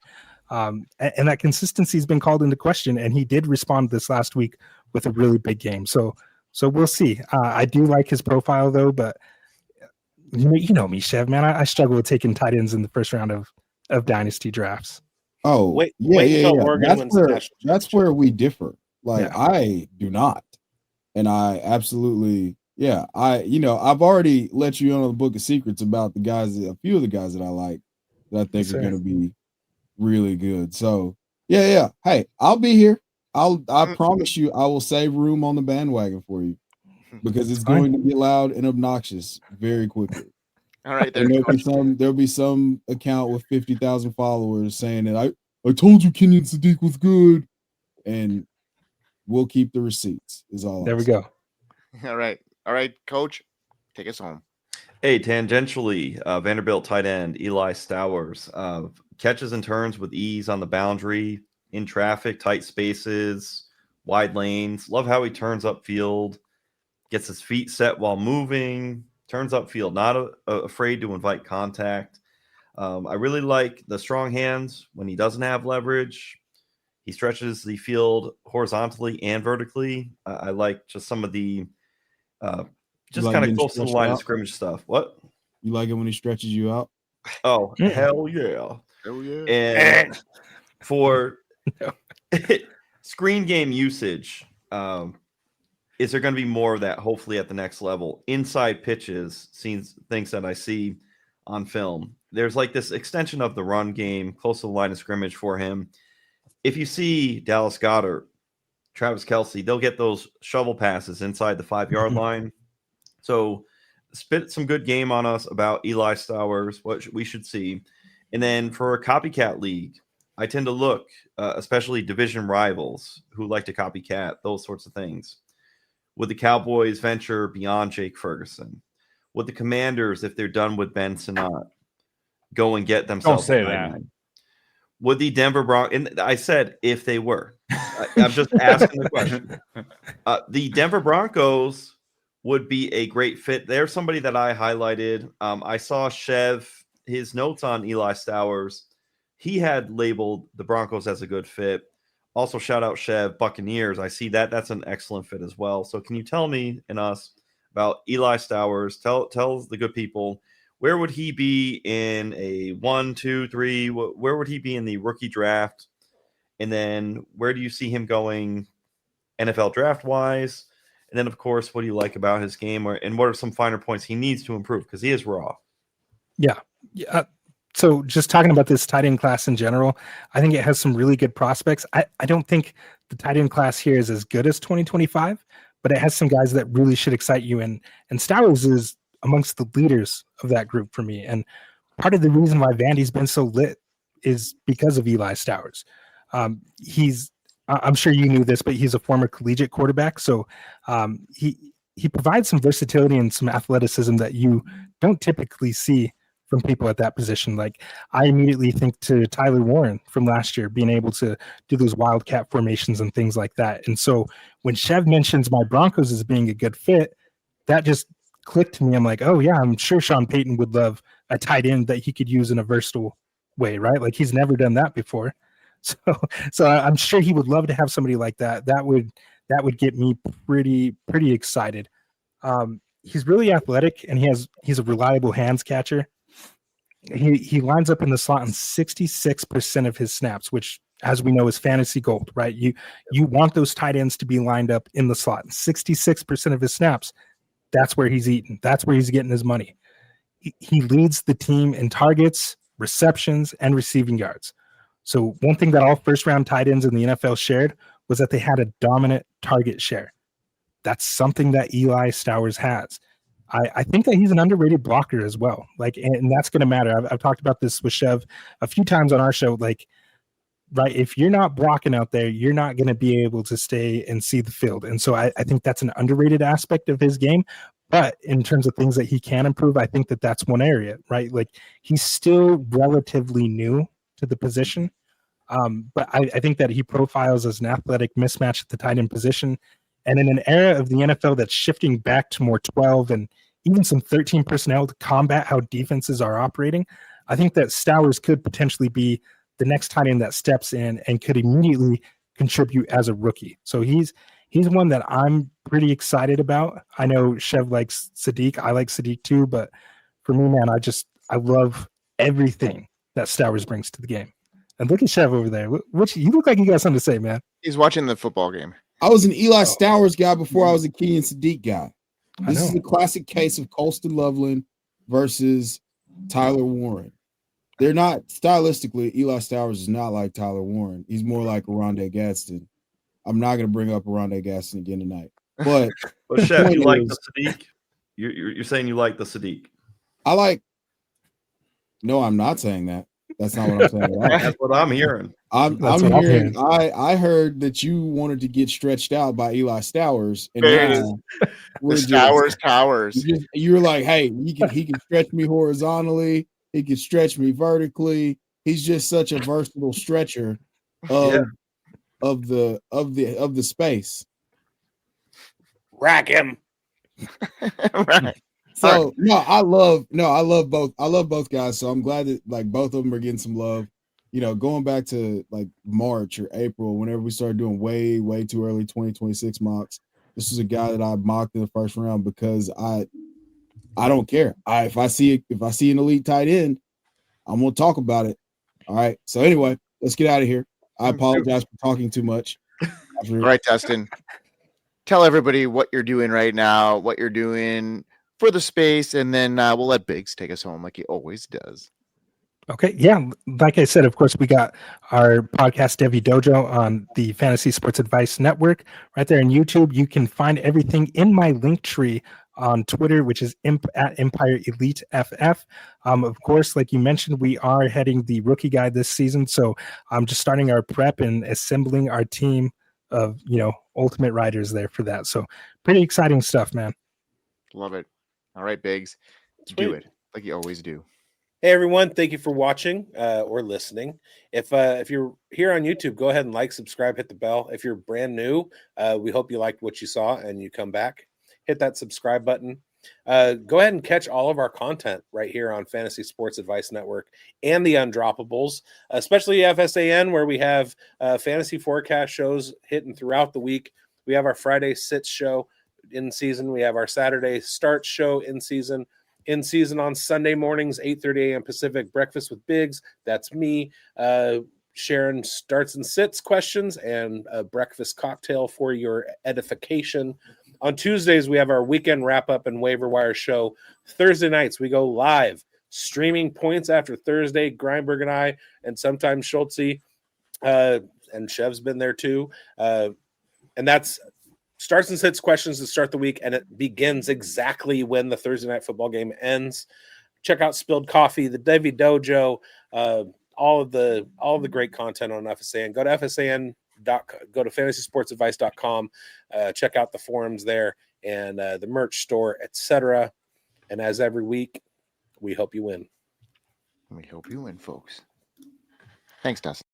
And that consistency has been called into question, and he did respond this last week with a really big game. So we'll see. I do like his profile though, but you know me, Chev, man. I struggle with taking tight ends in the first round of dynasty drafts. Oh, wait yeah. until Oregon That's where we differ. Like Yeah. I do not, and I absolutely, yeah. I've already let you in on the book of secrets about a few of the guys that I like that I think Yes, are sir. going to be really good. So yeah. Hey, I'll be here. I promise you, I will save room on the bandwagon for you because it's going to get loud and obnoxious very quickly. All right, there. And there'll be some account with 50,000 followers saying that I told you Kenyon Sadiq was good, and we'll keep the receipts. Is all. There we go. All right, Coach, take us home. Hey, tangentially, Vanderbilt tight end Eli Stowers catches and turns with ease on the boundary, in traffic, tight spaces, wide lanes. Love how he turns upfield, gets his feet set while moving, turns upfield, not afraid to invite contact. I really like the strong hands when he doesn't have leverage. He stretches the field horizontally and vertically. I like just some of the just kind of close to the line of scrimmage stuff. What? You like it when he stretches you out? Oh, hell yeah. Hell yeah. And for screen game usage, is there going to be more of that, hopefully, at the next level? Inside pitches, things that I see on film. There's like this extension of the run game, close to the line of scrimmage for him. If you see Dallas Goedert, Travis Kelce, they'll get those shovel passes inside the 5-yard line. So spit some good game on us about Eli Stowers, what we should see. And then for a copycat league, I tend to look, especially division rivals who like to copycat, those sorts of things. Would the Cowboys venture beyond Jake Ferguson? Would the Commanders, if they're done with Ben Sinnott, go and get themselves? Don't say that. Would the Denver Broncos, and I said if they were. I'm just asking the question. The Denver Broncos would be a great fit. There's somebody that I highlighted. I saw Chev, his notes on Eli Stowers. He had labeled the Broncos as a good fit. Also, shout out Chev, Buccaneers. I see that. That's an excellent fit as well. So can you tell me and us about Eli Stowers? Tell the good people, where would he be in a 1, 2, 3? Where would he be in the rookie draft? And then where do you see him going NFL draft-wise? And then, of course, what do you like about his game? And what are some finer points he needs to improve? Because he is raw. Yeah. So just talking about this tight end class in general, I think it has some really good prospects. I don't think the tight end class here is as good as 2025, but it has some guys that really should excite you. And Stowers is amongst the leaders of that group for me. And part of the reason why Vandy's been so lit is because of Eli Stowers. I'm sure you knew this, but he's a former collegiate quarterback. So he provides some versatility and some athleticism that you don't typically see from people at that position. Like, I immediately think to Tyler Warren from last year, being able to do those wildcat formations and things like that. And so when Chev mentions my Broncos as being a good fit, that just clicked to me. I'm like, oh yeah, I'm sure Sean Payton would love a tight end that he could use in a versatile way, right? Like, he's never done that before. So I'm sure he would love to have somebody like that. That would get me pretty excited. He's really athletic, and he's a reliable hands catcher. He lines up in the slot on 66% of his snaps, which, as we know, is fantasy gold, right? You want those tight ends to be lined up in the slot. 66% of his snaps, that's where he's eating. That's where he's getting his money. He leads the team in targets, receptions, and receiving yards. So one thing that all first-round tight ends in the NFL shared was that they had a dominant target share. That's something that Eli Stowers has. I think that he's an underrated blocker as well. Like, and that's going to matter. I've talked about this with Chev a few times on our show. Like, right, if you're not blocking out there, you're not going to be able to stay and see the field. And so I think that's an underrated aspect of his game. But in terms of things that he can improve, I think that that's one area, right? Like, he's still relatively new to the position. But I think that he profiles as an athletic mismatch at the tight end position. And in an era of the NFL that's shifting back to more 12 and even some 13 personnel to combat how defenses are operating, I think that Stowers could potentially be the next tight end that steps in and could immediately contribute as a rookie. So he's one that I'm pretty excited about. I know Chev likes Sadiq. I like Sadiq too, but for me, man, I love everything that Stowers brings to the game. And look at Chev over there. You look like you got something to say, man. He's watching the football game. I was an Eli Stowers guy before I was a Kenyon Sadiq guy. This is a classic case of Colston Loveland versus Tyler Warren. They're not stylistically. Eli Stowers is not like Tyler Warren. He's more like Rondé Gadsden. I'm not going to bring up Rondé Gaston again tonight. But But Chef, you point like is- the Sadiq? You're saying you like the Sadiq? I like. No, I'm not saying that. That's not what I'm saying at all. That's what I'm hearing. I'm That's what I'm hearing. hearing. I heard that you wanted to get stretched out by Eli Stowers, and Biggs. now The we're Stowers Cowers. you're like, hey, he can stretch me horizontally, he can stretch me vertically. He's just such a versatile stretcher of the space. Rack him. Right. So I love both. I love both guys. So I'm glad that like both of them are getting some love. You know, going back to like March or April, whenever we started doing way too early 2026 mocks, this is a guy that I mocked in the first round because I don't care. If I see an elite tight end, I'm gonna talk about it. All right. So anyway, let's get out of here. I apologize for talking too much. All right, Dustin. Tell everybody what you're doing right now, what you're doing for the space, and then we'll let Biggs take us home like he always does. Okay, yeah. Like I said, of course, we got our podcast Devy Dojo on the Fantasy Sports Advice Network right there on YouTube. You can find everything in my link tree on Twitter, which is at Empire Elite FF. Of course, like you mentioned, we are heading the rookie guide this season, so I'm just starting our prep and assembling our team of ultimate riders there for that. So pretty exciting stuff, man. Love it. All right, Biggs, do it like you always do. Hey everyone, thank you for watching or listening. If you're here on YouTube, go ahead and like, subscribe, hit the bell. If you're brand new, we hope you liked what you saw and you come back. Hit that subscribe button. Go ahead and catch all of our content right here on Fantasy Sports Advice Network and the Undroppables, especially FSAN, where we have fantasy forecast shows hitting throughout the week. We have our Friday sits show in season. We have our Saturday start show in season. In season on Sunday mornings, 8:30 a.m. Pacific, Breakfast with Bigz. That's me sharing starts and sits questions and a breakfast cocktail for your edification. On Tuesdays, we have our weekend wrap-up and waiver wire show. Thursday nights, we go live, streaming points after Thursday. Grindberg and I, and sometimes Schultzy, and Chev's been there too. And that's starts and sits questions to start the week, and it begins exactly when the Thursday night football game ends. Check out Spilled Coffee, the Devy Dojo, all of the great content on FSAN. Go to FSAN. Go to fantasysportsadvice.com. Check out the forums there and the merch store, etc. And as every week, we hope you win. We hope you win, folks. Thanks, Dustin.